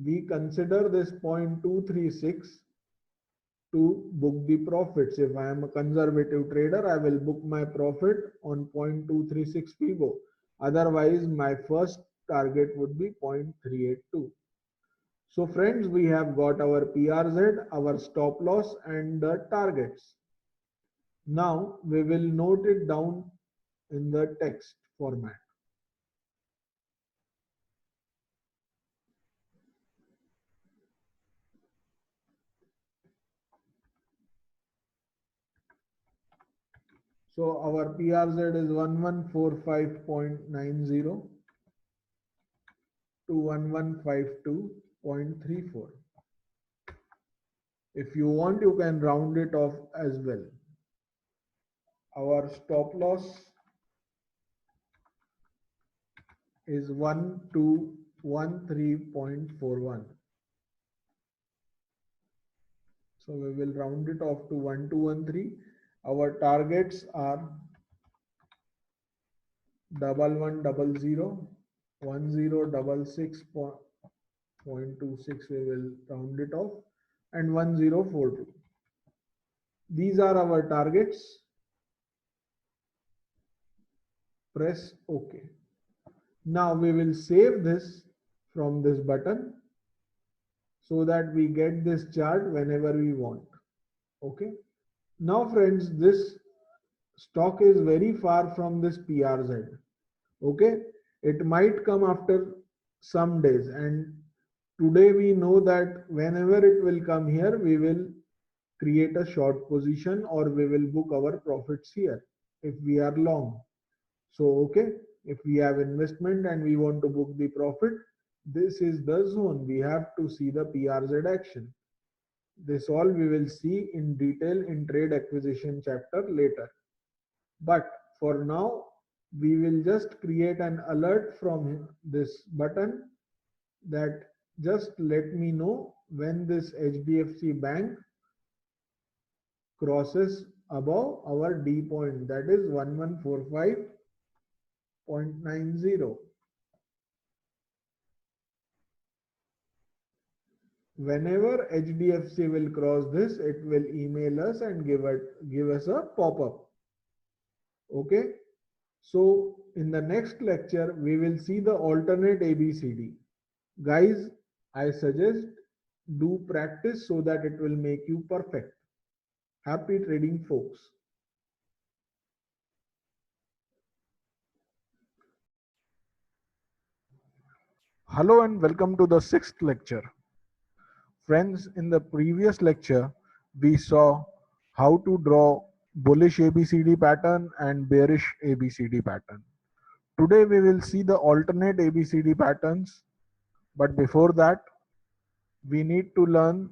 We consider this 0.236 to book the profits. If I am a conservative trader, I will book my profit on 0.236 FIBO. Otherwise, my first target would be 0.382. So friends, we have got our PRZ, our stop loss and the targets. Now we will note it down in the text format. So our PRZ is 1145.90 to 1152.34. If you want, you can round it off as well. Our stop loss is 1213.41. So we will round it off to 1213. Our targets are 1100, 1066.26, we will round it off, and 1042. These are our targets. Press OK. Now we will save this from this button so that we get this chart whenever we want. Okay. Now friends, this stock is very far from this PRZ. Okay. It might come after some days, and today we know that whenever it will come here, we will create a short position or we will book our profits here if we are long. So okay, if we have investment and we want to book the profit, this is the zone. We have to see the PRZ action. This all we will see in detail in trade acquisition chapter later. But for now, we will just create an alert from this button that just let me know when this HDFC Bank crosses above our D point, that is 1145 0.90. Whenever HDFC will cross this, it will email us and give us a pop-up. Okay. So in the next lecture, we will see the alternate ABCD. Guys, I suggest do practice so that it will make you perfect. Happy trading, folks. Hello and welcome to the sixth lecture. Friends, in the previous lecture, we saw how to draw bullish ABCD pattern and bearish ABCD pattern. Today we will see the alternate ABCD patterns, but before that, we need to learn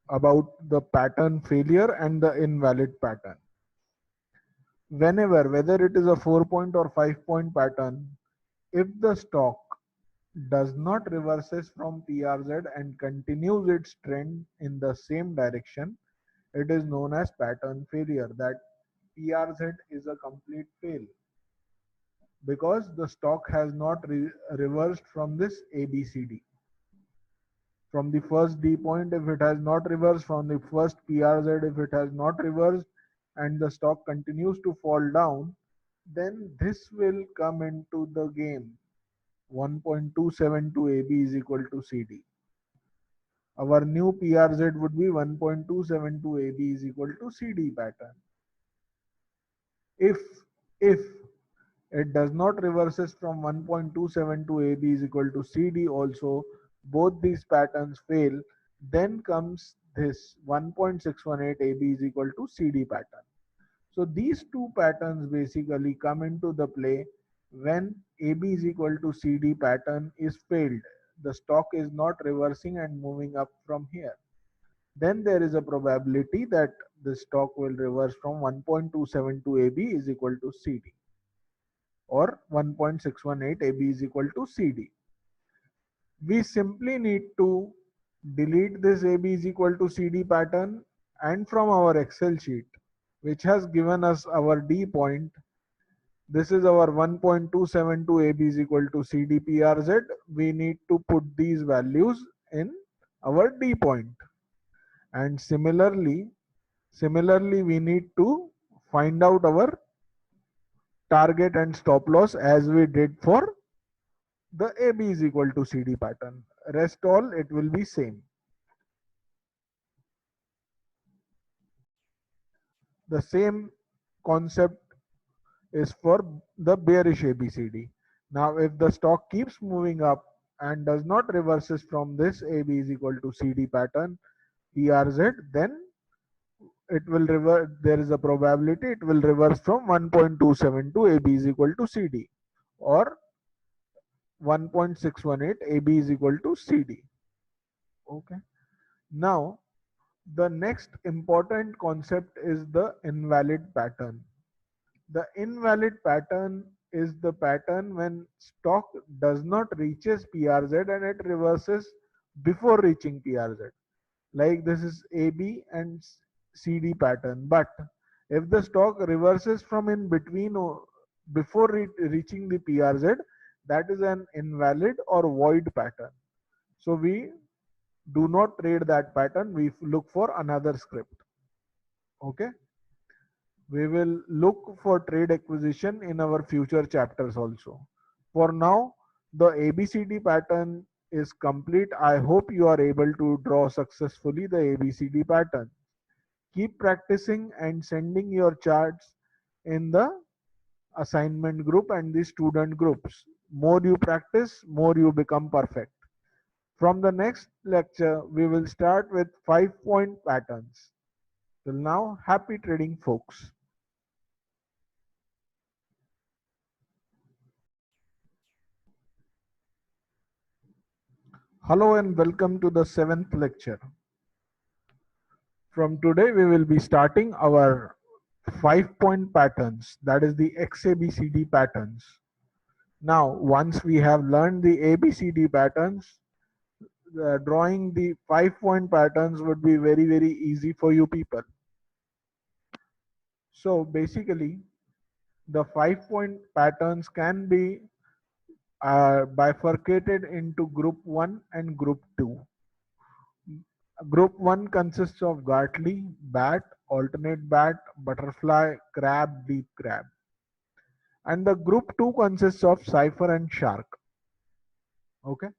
about the pattern failure and the invalid pattern. Whether it is a 4-point or 5-point pattern, if the stock does not reverses from PRZ and continues its trend in the same direction, it is known as pattern failure. That PRZ is a complete fail because the stock has not reversed from this ABCD. From the first D point, if it has not reversed, from the first PRZ, if it has not reversed, and the stock continues to fall down, then this will come into the game. 1.272 AB is equal to CD. Our new PRZ would be 1.272 AB is equal to CD pattern. If it does not reverses from 1.272 AB is equal to CD also, both these patterns fail, then comes this 1.618 AB is equal to CD pattern. So these two patterns basically come into the play when AB is equal to CD pattern is failed. The stock is not reversing and moving up from here. Then there is a probability that the stock will reverse from 1.272 AB is equal to CD, or 1.618 AB is equal to CD. We simply need to delete this AB is equal to CD pattern, and from our Excel sheet, which has given us our D point, this is our 1.272 AB is equal to CD PRZ. We need to put these values in our D point. And similarly, we need to find out our target and stop loss as we did for the AB is equal to CD pattern. Rest all it will be same. The same concept is for the bearish ABCD. Now if the stock keeps moving up and does not reverses from this AB is equal to CD pattern PRZ, then it will reverse. There is a probability it will reverse from 1.272 AB is equal to CD, or 1.618 AB is equal to CD. Okay. Now the next important concept is the invalid pattern. The invalid pattern is the pattern when stock does not reaches PRZ and it reverses before reaching PRZ. Like this is AB and CD pattern. But if the stock reverses from in between or before reaching the PRZ, that is an invalid or void pattern. So we do not trade that pattern. We look for another script. Okay. We will look for trade acquisition in our future chapters also. For now, the ABCD pattern is complete. I hope you are able to draw successfully the ABCD pattern. Keep practicing and sending your charts in the assignment group and the student groups. More you practice, more you become perfect. From the next lecture, we will start with 5-point patterns. Till now, happy trading, folks. Hello and welcome to the 7th lecture. From today, we will be starting our 5-point patterns, that is the XABCD patterns. Now, once we have learned the ABCD patterns, drawing the 5-point patterns would be very, very easy for you people. So basically, The 5-point patterns can be bifurcated into group 1 and group 2. Group 1 consists of Gartley, bat, alternate bat, butterfly, crab, deep crab. And the group 2 consists of cipher and shark. Okay.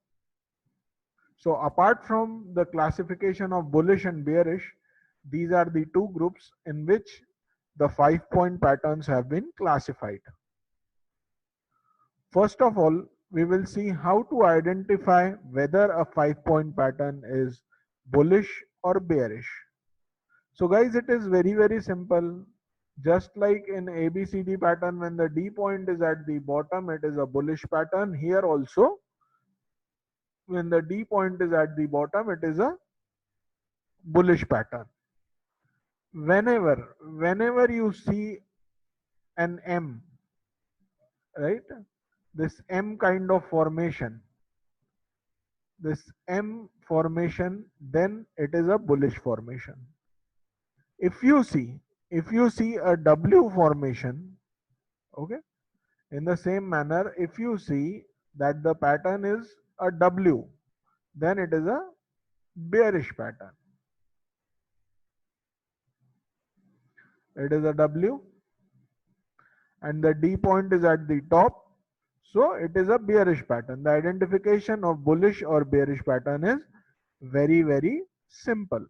So apart from the classification of bullish and bearish, these are the two groups in which the 5-point patterns have been classified. First of all, we will see how to identify whether a 5-point pattern is bullish or bearish. So guys, it is very simple. Just like in ABCD pattern, when the D point is at the bottom, it is a bullish pattern. Here also, when the D point is at the bottom, it is a bullish pattern. Whenever you see an M, right, this M kind of formation, this M formation, then it is a bullish formation. If you see a W formation, okay, in the same manner, if you see that the pattern is a W, then it is a bearish pattern. It is a W and the D point is at the top, so it is a bearish pattern. The identification of bullish or bearish pattern is very simple.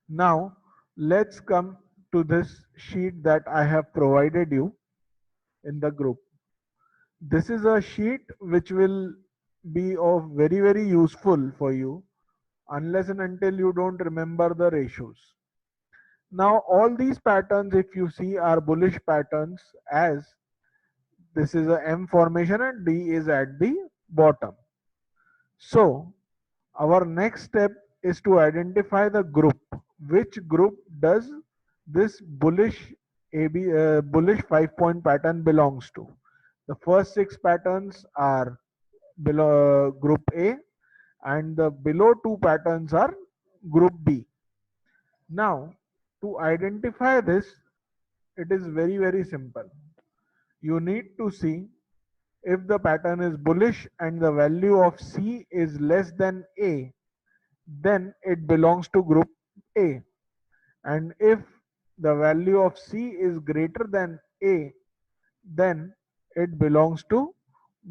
Now let's come to this sheet that I have provided you in the group. This is a sheet which will be of very useful for you unless and until you don't remember the ratios. Now all these patterns, if you see, are bullish patterns, as this is a M formation and D is at the bottom. So our next step is to identify the group. Which group does this bullish bullish 5-point pattern belongs to? The first 6 patterns are below group A, and the below 2 patterns are group B. Now to identify this, it is very simple. You need to see if the pattern is bullish and the value of C is less than A, then it belongs to group A. And if the value of C is greater than A, then it belongs to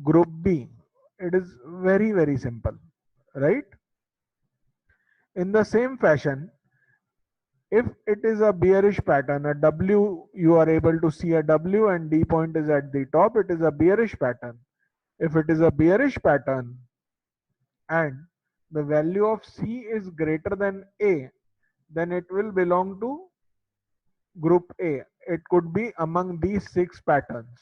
group B. It is very simple, right? In the same fashion, if it is a bearish pattern, a W, you are able to see a W and D point is at the top, it is a bearish pattern. If it is a bearish pattern and the value of C is greater than A, then it will belong to group A. It could be among these 6 patterns.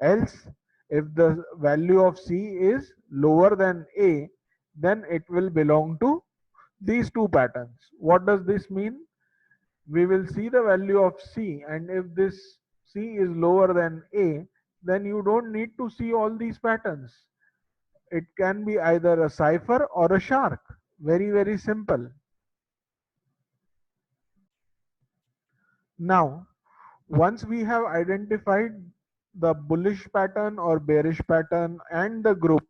Else, if the value of C is lower than A, then it will belong to these 2 patterns. What does this mean? We will see the value of C, and if this C is lower than A, then you don't need to see all these patterns. It can be either a cipher or a shark. Very simple. Now, once we have identified the bullish pattern or bearish pattern and the group,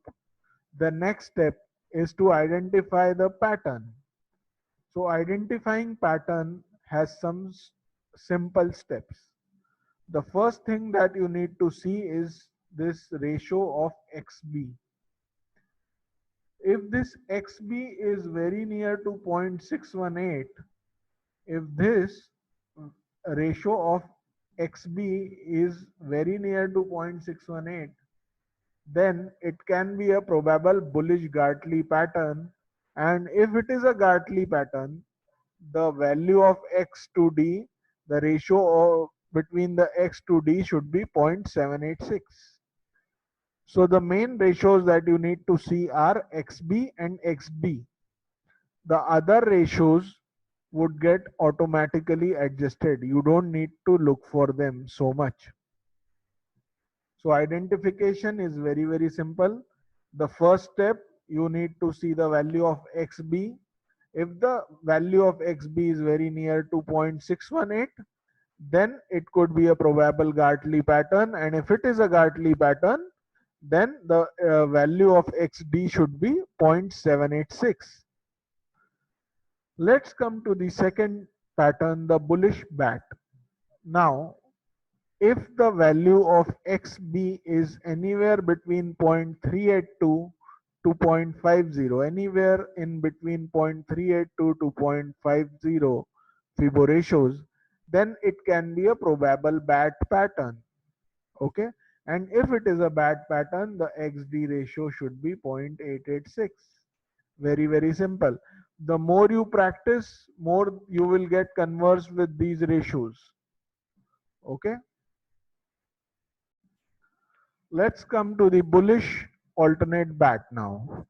the next step is to identify the pattern. So identifying pattern has some simple steps. The first thing that you need to see is this ratio of XB. If this XB is very near to 0.618, if this ratio of XB is very near to 0.618, then it can be a probable bullish Gartley pattern. And if it is a Gartley pattern, the value of X to D, the ratio between the X to D should be 0.786. So the main ratios that you need to see are XB and XD. The other ratios would get automatically adjusted. You don't need to look for them so much. So identification is very simple. The first step, you need to see the value of XB. If the value of XB is very near to 0.618, then it could be a probable Gartley pattern, and if it is a Gartley pattern, then the value of xd should be 0.786. Let's come to the second pattern, the bullish bat. Now, if the value of xb is anywhere between 0.382 to 0.50, anywhere in between 0.382 to 0.50 Fibonacci ratios, then it can be a probable bat pattern. Okay, and if it is a bat pattern, the xd ratio should be 0.886. Very simple. The more you practice, more you will get conversed with these ratios. Okay, let's come to the bullish alternate bat now.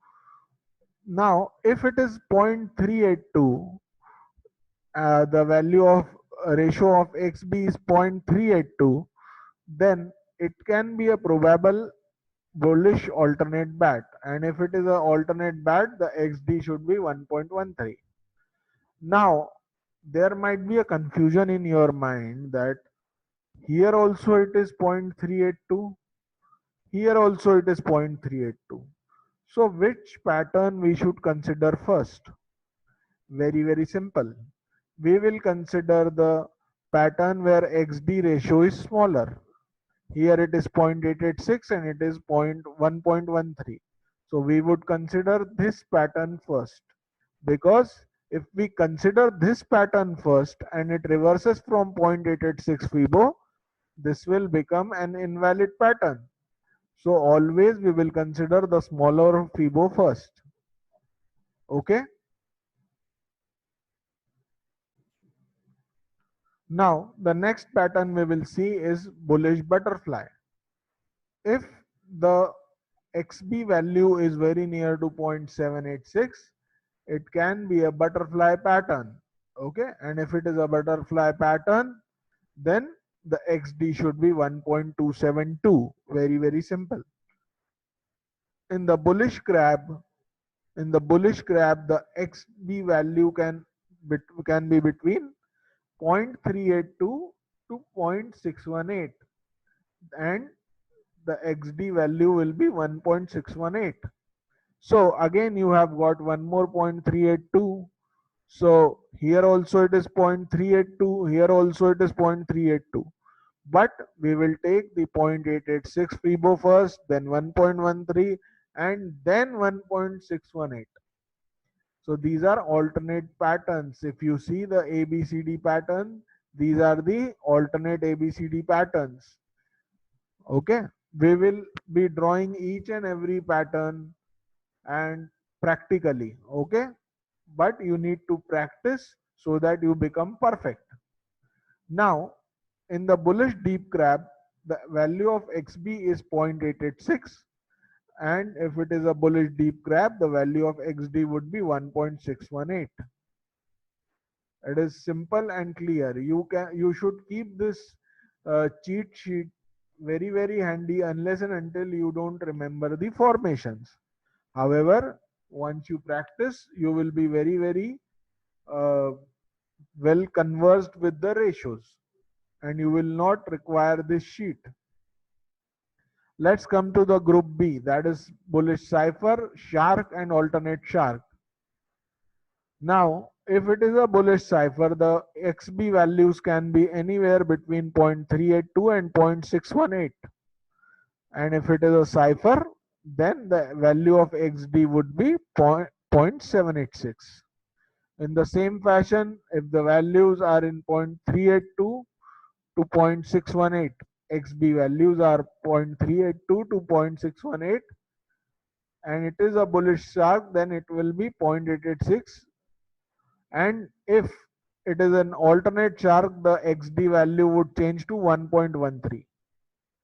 Now, if it is 0.382, the value of ratio of xb is 0.382, then it can be a probable bullish alternate bat, and if it is an alternate bat, the xd should be 1.13. Now, there might be a confusion in your mind that here also it is 0.382, here also it is 0.382. So which pattern we should consider first? Very simple. We will consider the pattern where xd ratio is smaller. Here it is 0.886 and it is 1.13. So we would consider this pattern first, because if we consider this pattern first and it reverses from 0.886 Fibo, this will become an invalid pattern. So always we will consider the smaller Fibo first. Okay. Now the next pattern we will see is bullish butterfly. If the xb value is very near to 0.786, it can be a butterfly pattern. Okay, and if it is a butterfly pattern, then the xd should be 1.272. Very simple. In the bullish crab, the xb value can be between 0.382 to 0.618, and the xd value will be 1.618. So again you have got one more 0.382. So here also it is 0.382, here also it is 0.382. But we will take the 0.886 Fibo first, then 1.13, and then 1.618. So these are alternate patterns. If you see the ABCD pattern, these are the alternate ABCD patterns. Okay, we will be drawing each and every pattern and practically. Okay, but you need to practice so that you become perfect. Now, in the bullish deep crab, the value of xb is 0.886, and if it is a bullish deep crab, the value of xd would be 1.618. It is simple and clear. You should keep this cheat sheet very handy, unless and until you don't remember the formations. However, once you practice, you will be very uh, well conversed with the ratios, and you will not require this sheet. Let's come to the group B, that is bullish cipher, shark and alternate shark. Now, if it is a bullish cipher, the XB values can be anywhere between 0.382 and 0.618. And if it is a cipher, then the value of XD would be 0.786. In the same fashion, if the values are in 0.382 to 0.618, XB values are 0.382 to 0.618, and it is a bullish shark, then it will be 0.886. And if it is an alternate shark, the XD value would change to 1.13.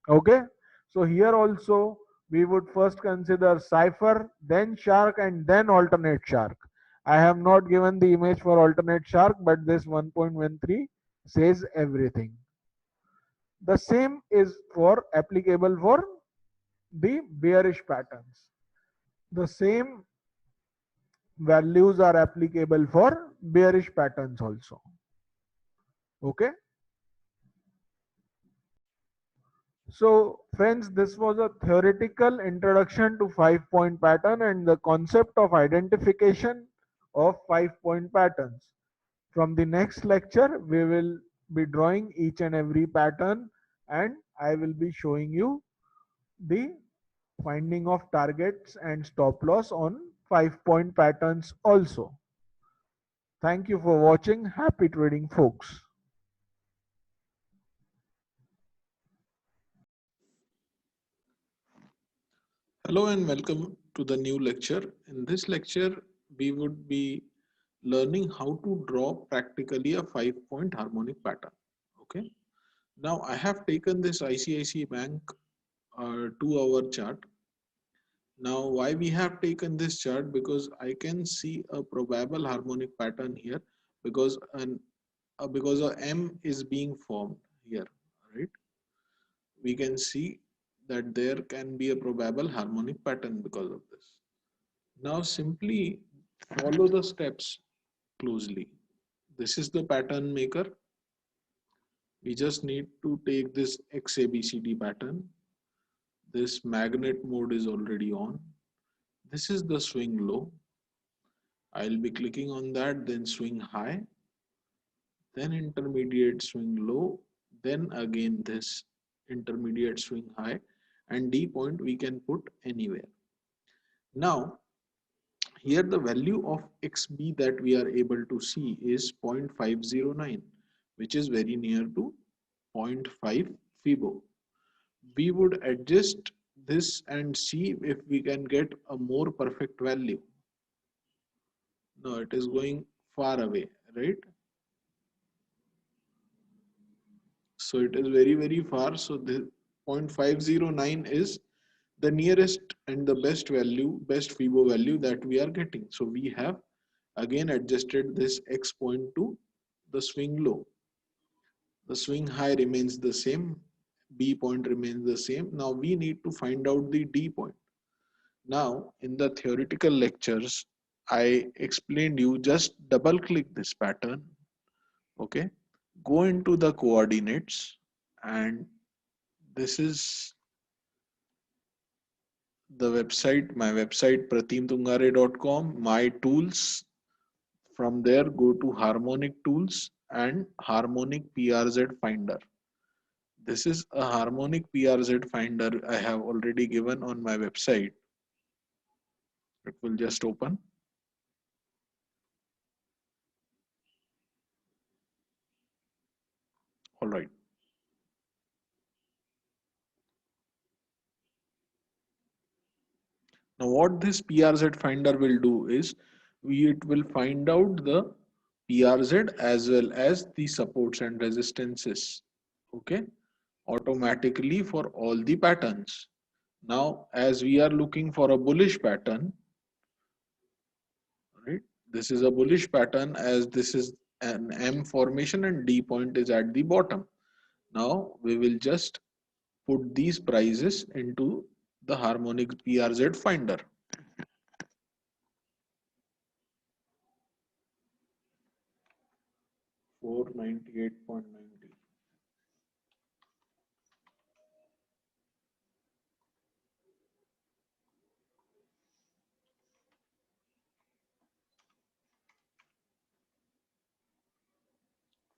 Okay, so here also we would first consider cipher, then shark, and then alternate shark. I have not given the image for alternate shark, but this 1.13 says everything. The same is for applicable for the bearish patterns. The same values are applicable for bearish patterns also. Okay. So friends, this was a theoretical introduction to 5-point pattern and the concept of identification of 5-point patterns. From the next lecture, we will be drawing each and every pattern and I will be showing you the finding of targets and stop loss on 5-point patterns also. Thank you for watching. Happy trading, folks. Hello and welcome to the new lecture. In this lecture, we would be learning how to draw practically a 5-point harmonic pattern. Okay. Now I have taken this ICICI Bank 2-hour chart. Now why we have taken this chart? Because I can see a probable harmonic pattern here because because a M is being formed here, right? We can see that there can be a probable harmonic pattern because of this. Now simply follow the steps closely. This is the pattern maker. We just need to take this XABCD pattern. This magnet mode is already on. This is the swing low. I'll be clicking on that, then swing high, then intermediate swing low, then again this intermediate swing high, and D point we can put anywhere. Now here the value of XB that we are able to see is 0.509, which is very near to zero point 0.5 Fibo. We would adjust this and see if we can get a more perfect value. No, it is going far away, right? So it is very far. So the 0.509 is the nearest and the best value, best Fibo value that we are getting. So we have again adjusted this X point to the swing low. The swing high remains the same. B point remains the same. Now we need to find out the D point. Now in the theoretical lectures, I explained you just double click this pattern. Okay. Go into the coordinates and this is the website, my website pratimtungare.com, my tools. From there, go to Harmonic Tools and Harmonic PRZ Finder. This is a Harmonic PRZ Finder I have already given on my website. It will just open. All right. Now what this PRZ Finder will do is it will find out the PRZ as well as the supports and resistances. Okay. Automatically for all the patterns. Now, as we are looking for a bullish pattern, right? This is a bullish pattern as this is an M formation and D point is at the bottom. Now, we will just put these prices into the harmonic PRZ finder. $498.90.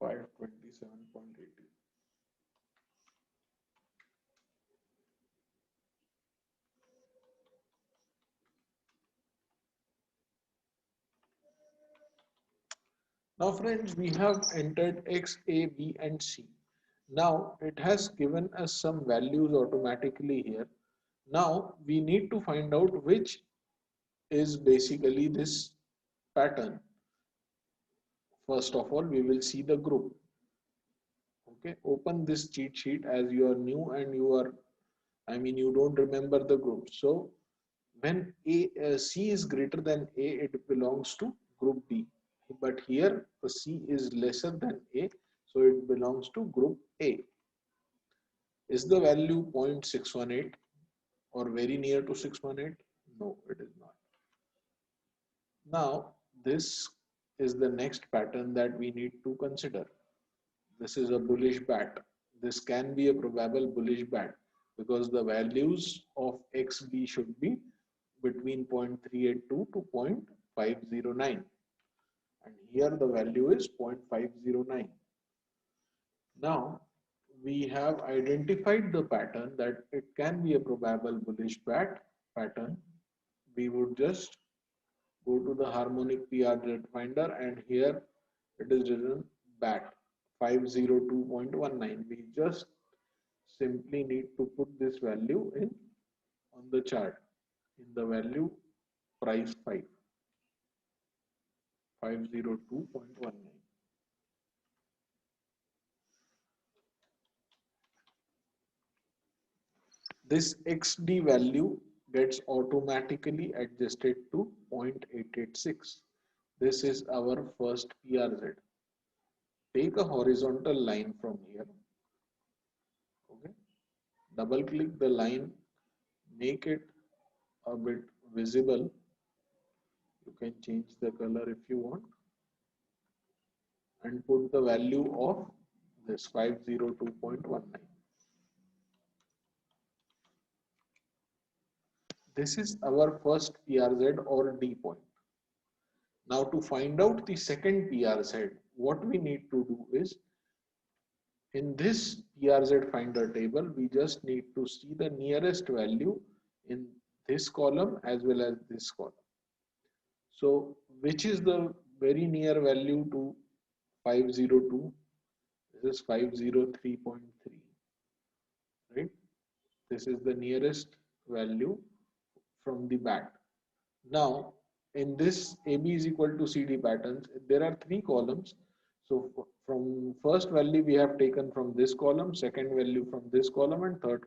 $527.80. Now friends, we have entered X, A, B and C. Now it has given us some values automatically here. Now we need to find out which is basically this pattern. First of all, we will see the group. Okay, open this cheat sheet as you are new and you don't remember the group. So when C is greater than A, it belongs to group B. But here the C is lesser than A, so it belongs to group A. Is the value 0.618 or very near to 618? No, it is not. Now, this is the next pattern that we need to consider. This is a bullish bat. This can be a probable bullish bat. because the values of XB should be between 0.382 to 0.509, and here the value is 0.509. Now we have identified the pattern that it can be a probable bullish pattern. We would just go to the harmonic PRZ finder, and here it is written BAT 502.19. We just simply need to put this value in on the chart in the value price 502.19. This XD value gets automatically adjusted to 0.886. This is our first PRZ. Take a horizontal line from here. Okay. Double click the line, make it a bit visible. You can change the color if you want, and put the value of this 502.19. This is our first PRZ or D point. Now to find out the second PRZ, what we need to do is, in this PRZ finder table, we just need to see the nearest value in this column as well as this column. So which is the very near value to 502? This is 503.3, right? This is the nearest value from the BAT. Now in this AB is equal to CD patterns, there are three columns. So from first value we have taken from this column, second value from this column, and third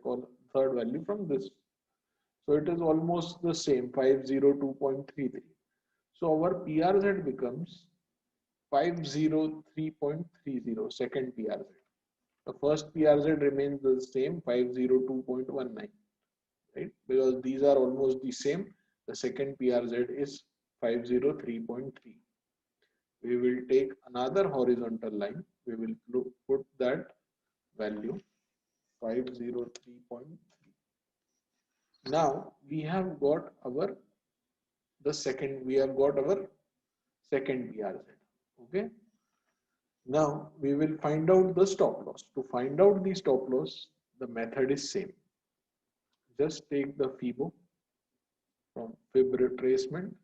value from this. So it is almost the same, 502.33. So our PRZ becomes 503.30, second PRZ. The first PRZ remains the same, 502.19, right? Because these are almost the same. The second PRZ is 503.3. We will take another horizontal line. We will put that value 503.3. Now we have got our second PRZ. Okay. Now we will find out the stop loss. To find out the stop loss, the method is same. Just take the FIBO from fib retracement,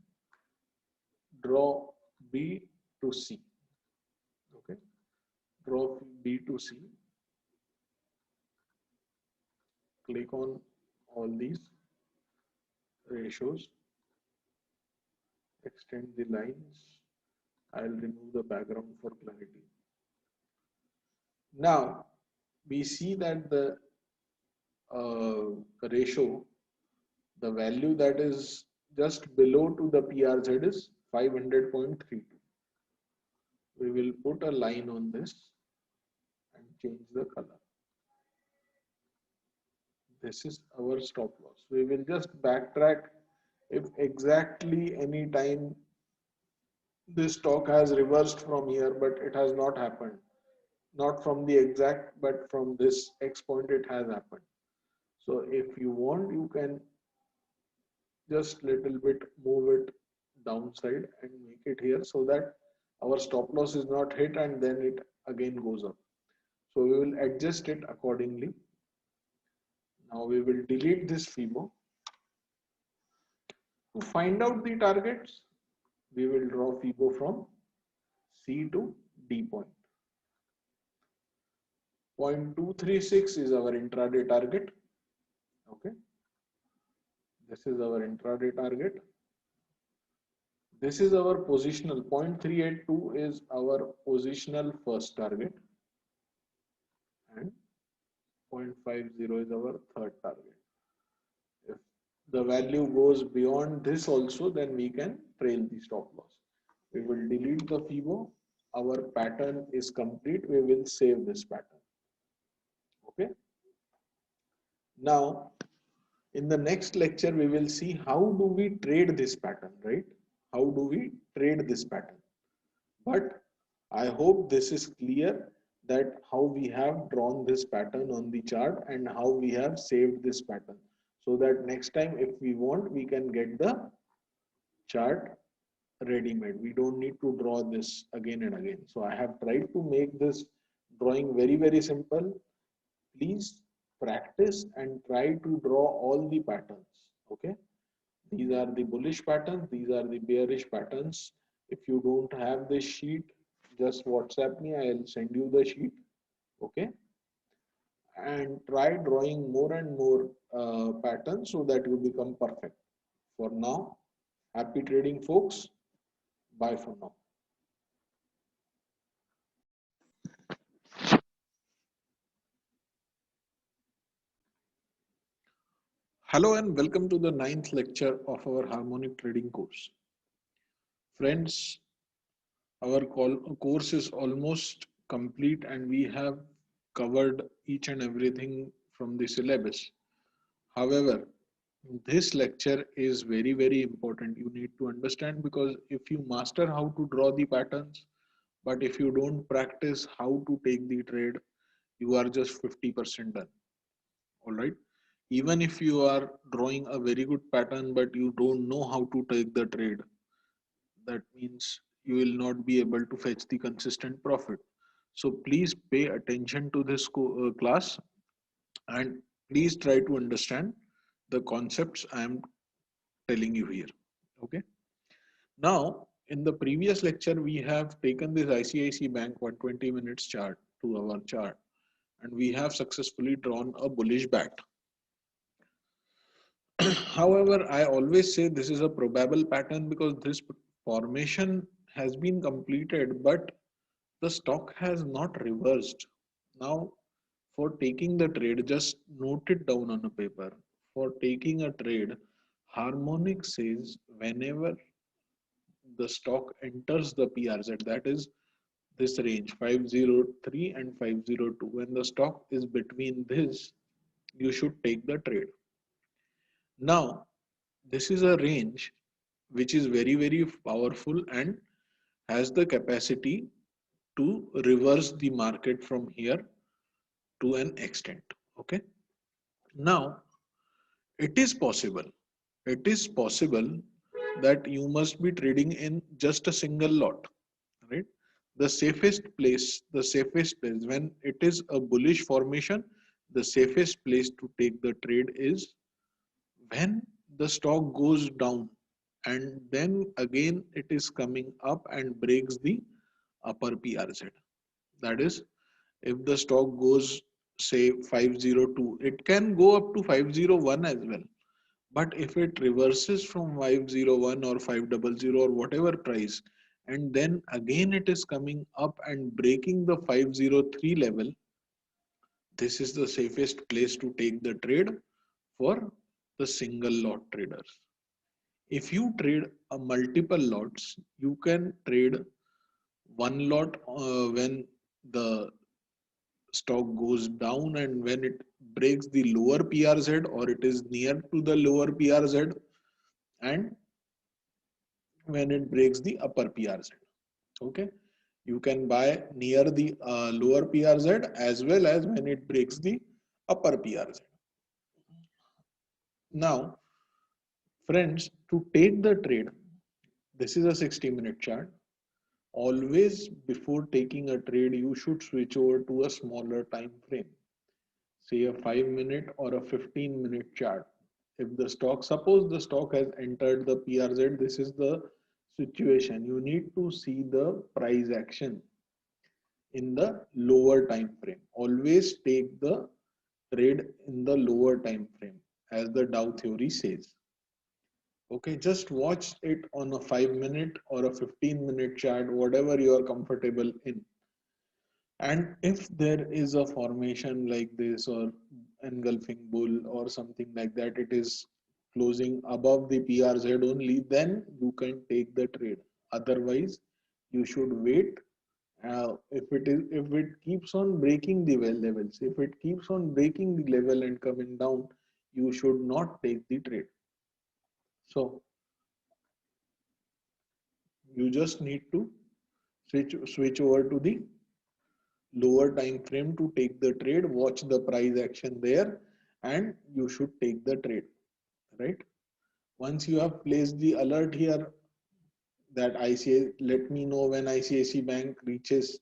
draw B to C. Okay, draw B to C. Click on all these ratios, extend the lines. I'll remove the background for clarity. Now we see that the ratio, the value that is just below to the PRZ is 500.32. We will put a line on this and change the color. This is our stop loss. We will just backtrack if exactly any time this stock has reversed from here, but it has not happened. Not from the exact, but from this X point it has happened. So if you want, you can just little bit move it downside and make it here so that our stop loss is not hit and then it again goes up. So we will adjust it accordingly. Now we will delete this FIBO. To find out the targets, we will draw FIBO from C to D point. 0.236 is our intraday target. Okay. This is our intraday target. This is our positional. 0.382 is our positional first target. And 0.50 is our third target. If the value goes beyond this also, then we can trail the stop loss. We will delete the FIBO. Our pattern is complete. We will save this pattern. Okay. Now, in the next lecture, we will see how do we trade this pattern, right? How do we trade this pattern? But I hope this is clear that how we have drawn this pattern on the chart and how we have saved this pattern, so that next time if we want, we can get the chart ready made. We don't need to draw this again and again. So I have tried to make this drawing very, very simple. Please practice and try to draw all the patterns. Okay. These are the bullish patterns. These are the bearish patterns. If you don't have this sheet, just WhatsApp me. I'll send you the sheet. Okay. And try drawing more and more patterns so that you become perfect. For now, happy trading, folks. Bye for now. Hello and welcome to the 9th lecture of our harmonic trading course. Friends, our course is almost complete and we have covered each and everything from the syllabus. However, this lecture is very, very important. You need to understand, because if you master how to draw the patterns, but if you don't practice how to take the trade, you are just 50% done. All right. Even if you are drawing a very good pattern, but you don't know how to take the trade, that means you will not be able to fetch the consistent profit. So please pay attention to this class and please try to understand the concepts I am telling you here. Okay. Now, in the previous lecture, we have taken this ICICI Bank 120 minutes chart to our chart, and we have successfully drawn a bullish bat. However, I always say this is a probable pattern because this formation has been completed, but the stock has not reversed. Now, for taking the trade, just note it down on a paper. For taking a trade, Harmonic says whenever the stock enters the PRZ, that is this range 503 and 502, when the stock is between this, you should take the trade. Now, this is a range which is very, very powerful and has the capacity to reverse the market from here to an extent. Okay. Now, it is possible. It is possible that you must be trading in just a single lot, right? The safest place when it is a bullish formation, the safest place to take the trade is when the stock goes down and then again it is coming up and breaks the upper PRZ. That is, if the stock goes say 502, it can go up to 501 as well. But if it reverses from 501 or 500 or whatever price, and then again it is coming up and breaking the 503 level, this is the safest place to take the trade for the single lot traders. If you trade a multiple lots, you can trade one lot when the stock goes down and when it breaks the lower PRZ or it is near to the lower PRZ, and when it breaks the upper PRZ. Okay, you can buy near the lower PRZ as well as when it breaks the upper PRZ. Now, friends, to take the trade, this is a 60-minute chart. Always before taking a trade, you should switch over to a smaller time frame, say a 5-minute or a 15-minute chart. If the stock, suppose the stock has entered the PRZ, this is the situation. You need to see the price action in the lower time frame. Always take the trade in the lower time frame, as the Dow theory says. Okay, just watch it on a 5-minute or a 15-minute chart, whatever you are comfortable in. And if there is a formation like this or engulfing bull or something like that, it is closing above the PRZ only, then you can take the trade. Otherwise, you should wait. If it keeps on breaking the well levels, if it keeps on breaking the level and coming down, you should not take the trade. So you just need to switch over to the lower time frame to take the trade, watch the price action there, and you should take the trade, right? Once you have placed the alert here that let me know when ICICI Bank reaches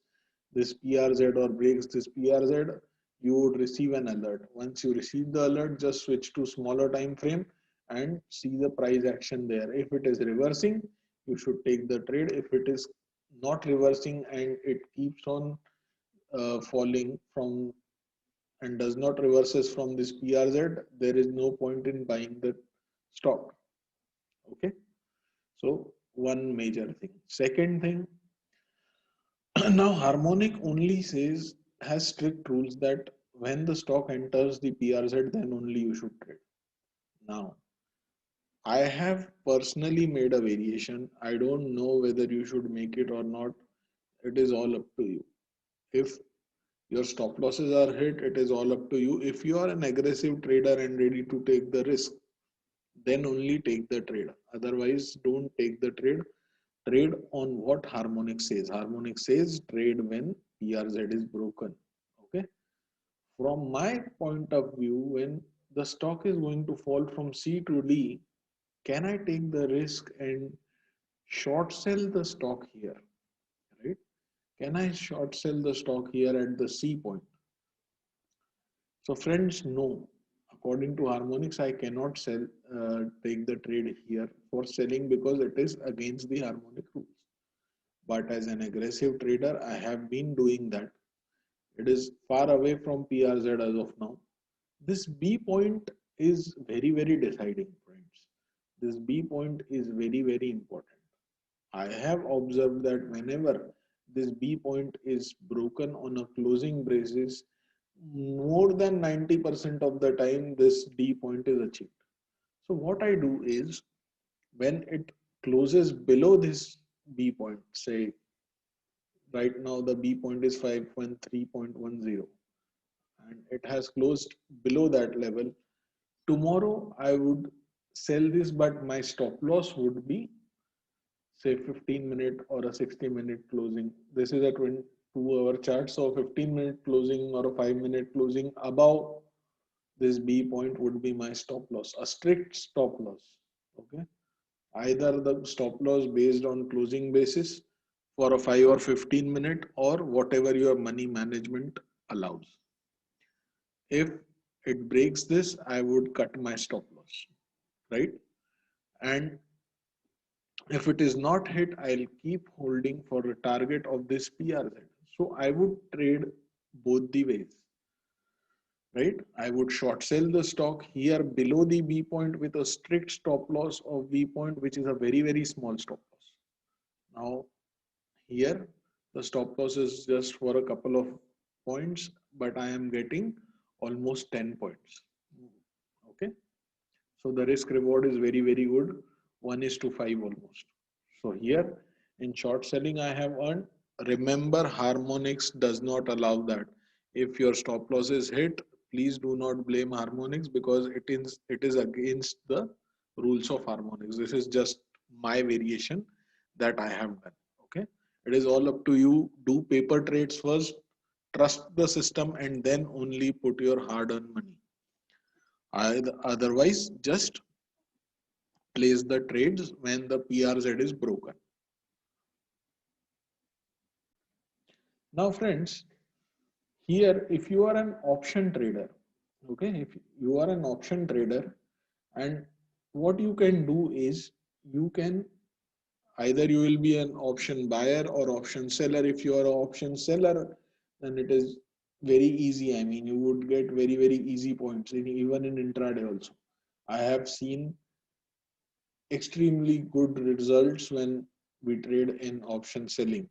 this PRZ or breaks this PRZ, you would receive an alert. Once you receive the alert, just switch to smaller time frame and see the price action there. If it is reversing, you should take the trade. If it is not reversing and it keeps on falling from and does not reverses from this PRZ, there is no point in buying the stock. Okay, so one major thing. Second thing, now Harmonic only says has strict rules that when the stock enters the PRZ, then only you should trade. Now, I have personally made a variation. I don't know whether you should make it or not. It is all up to you. If your stop losses are hit, it is all up to you. If you are an aggressive trader and ready to take the risk, then only take the trade. Otherwise, don't take the trade. Trade on what Harmonic says. Harmonic says trade when PRZ is broken. Okay. From my point of view, when the stock is going to fall from C to D, can I take the risk and short sell the stock here? Right? Can I short sell the stock here at the C point? So friends, no. According to Harmonics, I cannot take the trade here for selling because it is against the Harmonic rules. But as an aggressive trader, I have been doing that. It is far away from PRZ as of now. This B point is very, very deciding, friends. This B point is very, very important. I have observed that whenever this B point is broken on a closing basis, more than 90% of the time this D point is achieved. So what I do is when it closes below this B point, say right now the B point is 513.10 and it has closed below that level. Tomorrow I would sell this, but my stop loss would be say 15-minute or a 60-minute closing. This is a 22-hour chart, so 15-minute closing or a 5-minute closing above this B point would be my stop loss, a strict stop loss. Okay, either the stop loss based on closing basis for a 5 or 15-minute or whatever your money management allows. If it breaks this, I would cut my stop loss, right? And if it is not hit, I'll keep holding for a target of this PRZ. So I would trade both the ways, right? I would short sell the stock here below the B point with a strict stop loss of B point, which is a very, very small stop loss. Now here, the stop loss is just for a couple of points, but I am getting almost 10 points. Okay. So the risk reward is very, very good. 1:5 almost. So here in short selling, I have earned. Remember, Harmonics does not allow that. If your stop loss is hit, please do not blame Harmonics because it is against the rules of Harmonics. This is just my variation that I have done. Okay. It is all up to you. Do paper trades first, trust the system, and then only put your hard-earned money. Otherwise, just place the trades when the PRZ is broken. Now, friends, here, if you are an option trader, okay, if you are an option trader, and what you can do is you can either you will be an option buyer or option seller. If you are an option seller, then it is very easy. I mean, you would get very, very easy points even in intraday also. I have seen extremely good results when we trade in option selling.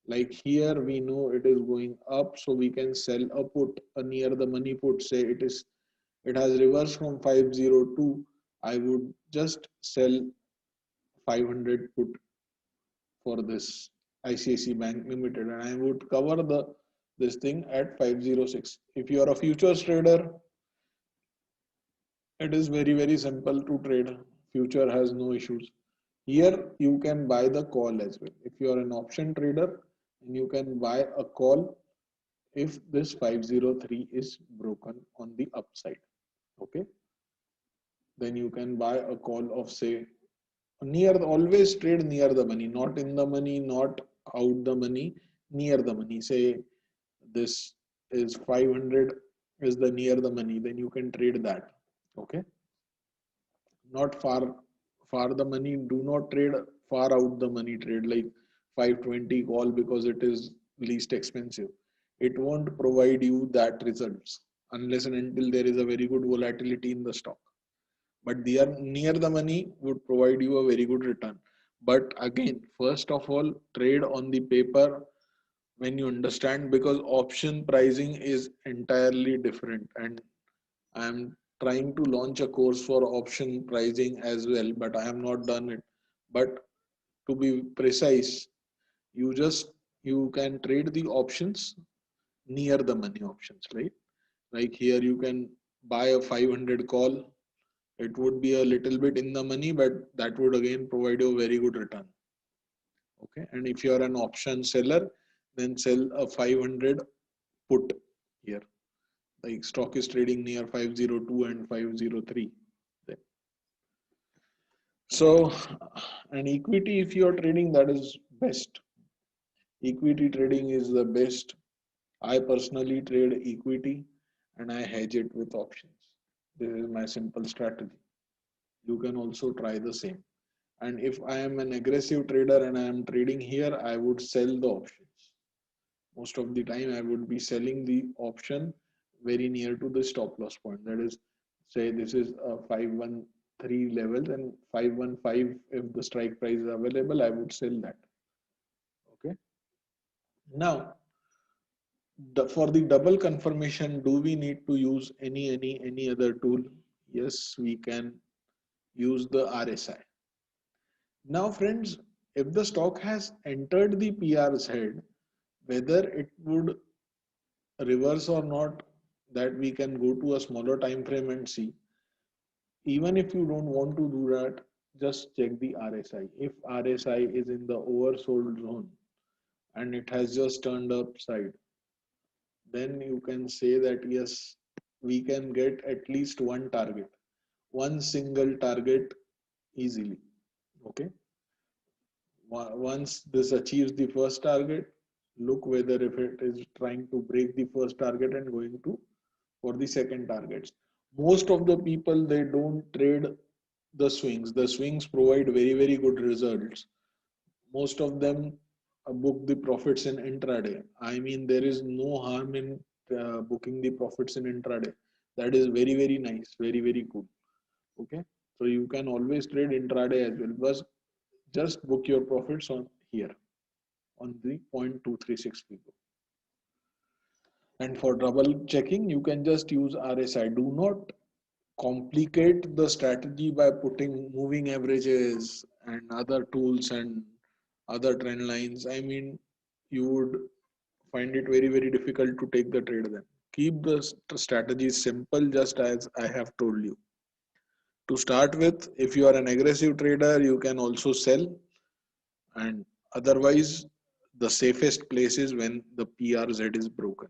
Like here we know it is going up, so we can sell a put near the money put. Say it has reversed from 502. I would just sell 500 put for this ICICI Bank Limited, and I would cover this thing at 506. If you are a futures trader, it is very, very simple to trade. Future has no issues. Here you can buy the call as well. If you are an option trader, and you can buy a call if this 503 is broken on the upside. Okay, then you can buy a call of, say, always trade near the money, not in the money, not out the money, near the money. Say this is 500 is the near the money, then you can trade that. Okay, not far the money. Do not trade far out the money. Trade like 520 call because it is least expensive. It won't provide you that results unless and until there is a very good volatility in the stock. But they are near the money would provide you a very good return. But again, first of all, trade on the paper when you understand, because option pricing is entirely different. And I'm trying to launch a course for option pricing as well, but I have not done it. But to be precise, you can trade the options near the money options, right? Like here you can buy a 500 call. It would be a little bit in the money, but that would again provide you a very good return. Okay, and if you are an option seller, then sell a 500 put here. Like stock is trading near 502 and 503. So, an equity, if you are trading, that is best. Equity trading is the best. I personally trade equity and I hedge it with options. This is my simple strategy. You can also try the same. And if I am an aggressive trader and I am trading here, I would sell the options. Most of the time, I would be selling the option very near to the stop loss point. That is, say this is a 513 level and 515, if the strike price is available, I would sell that. Okay. Now, for the double confirmation, do we need to use any other tool? Yes, we can use the RSI. Now, friends, if the stock has entered the PR's head, whether it would reverse or not, that we can go to a smaller time frame and see. Even if you don't want to do that, just check the RSI. If RSI is in the oversold zone and it has just turned upside, then you can say that yes, we can get at least one target, one single target easily. Okay. Once this achieves the first target, look whether if it is trying to break the first target and going to for the second targets. Most of the people, they don't trade the swings. The swings provide very good results. Most of them book the profits in intraday. I mean, there is no harm in booking the profits in intraday. That is very nice, very cool. Okay, so you can always trade intraday as well, but just book your profits on here on the 0.236 people. And for double checking, you can just use RSI. Do not complicate the strategy by putting moving averages and other tools and other trend lines. I mean, you would find it very difficult to take the trade then. Keep the strategy simple, just as I have told you. To start with, if you are an aggressive trader, you can also sell, and otherwise the safest place is when the PRZ is broken.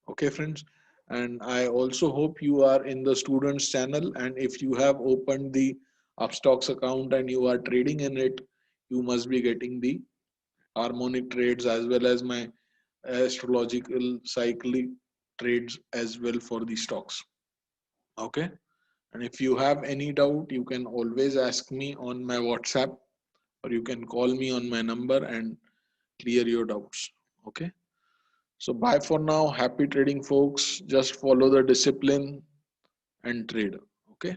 Okay, friends, and I also hope you are in the students channel, and if you have opened the Upstocks account and you are trading in it, you must be getting the harmonic trades as well as my astrological cyclic trades as well for the stocks. Okay, and if you have any doubt, you can always ask me on my WhatsApp, or you can call me on my number and clear your doubts. Okay, so bye for now. Happy trading, folks. Just follow the discipline and trade. Okay.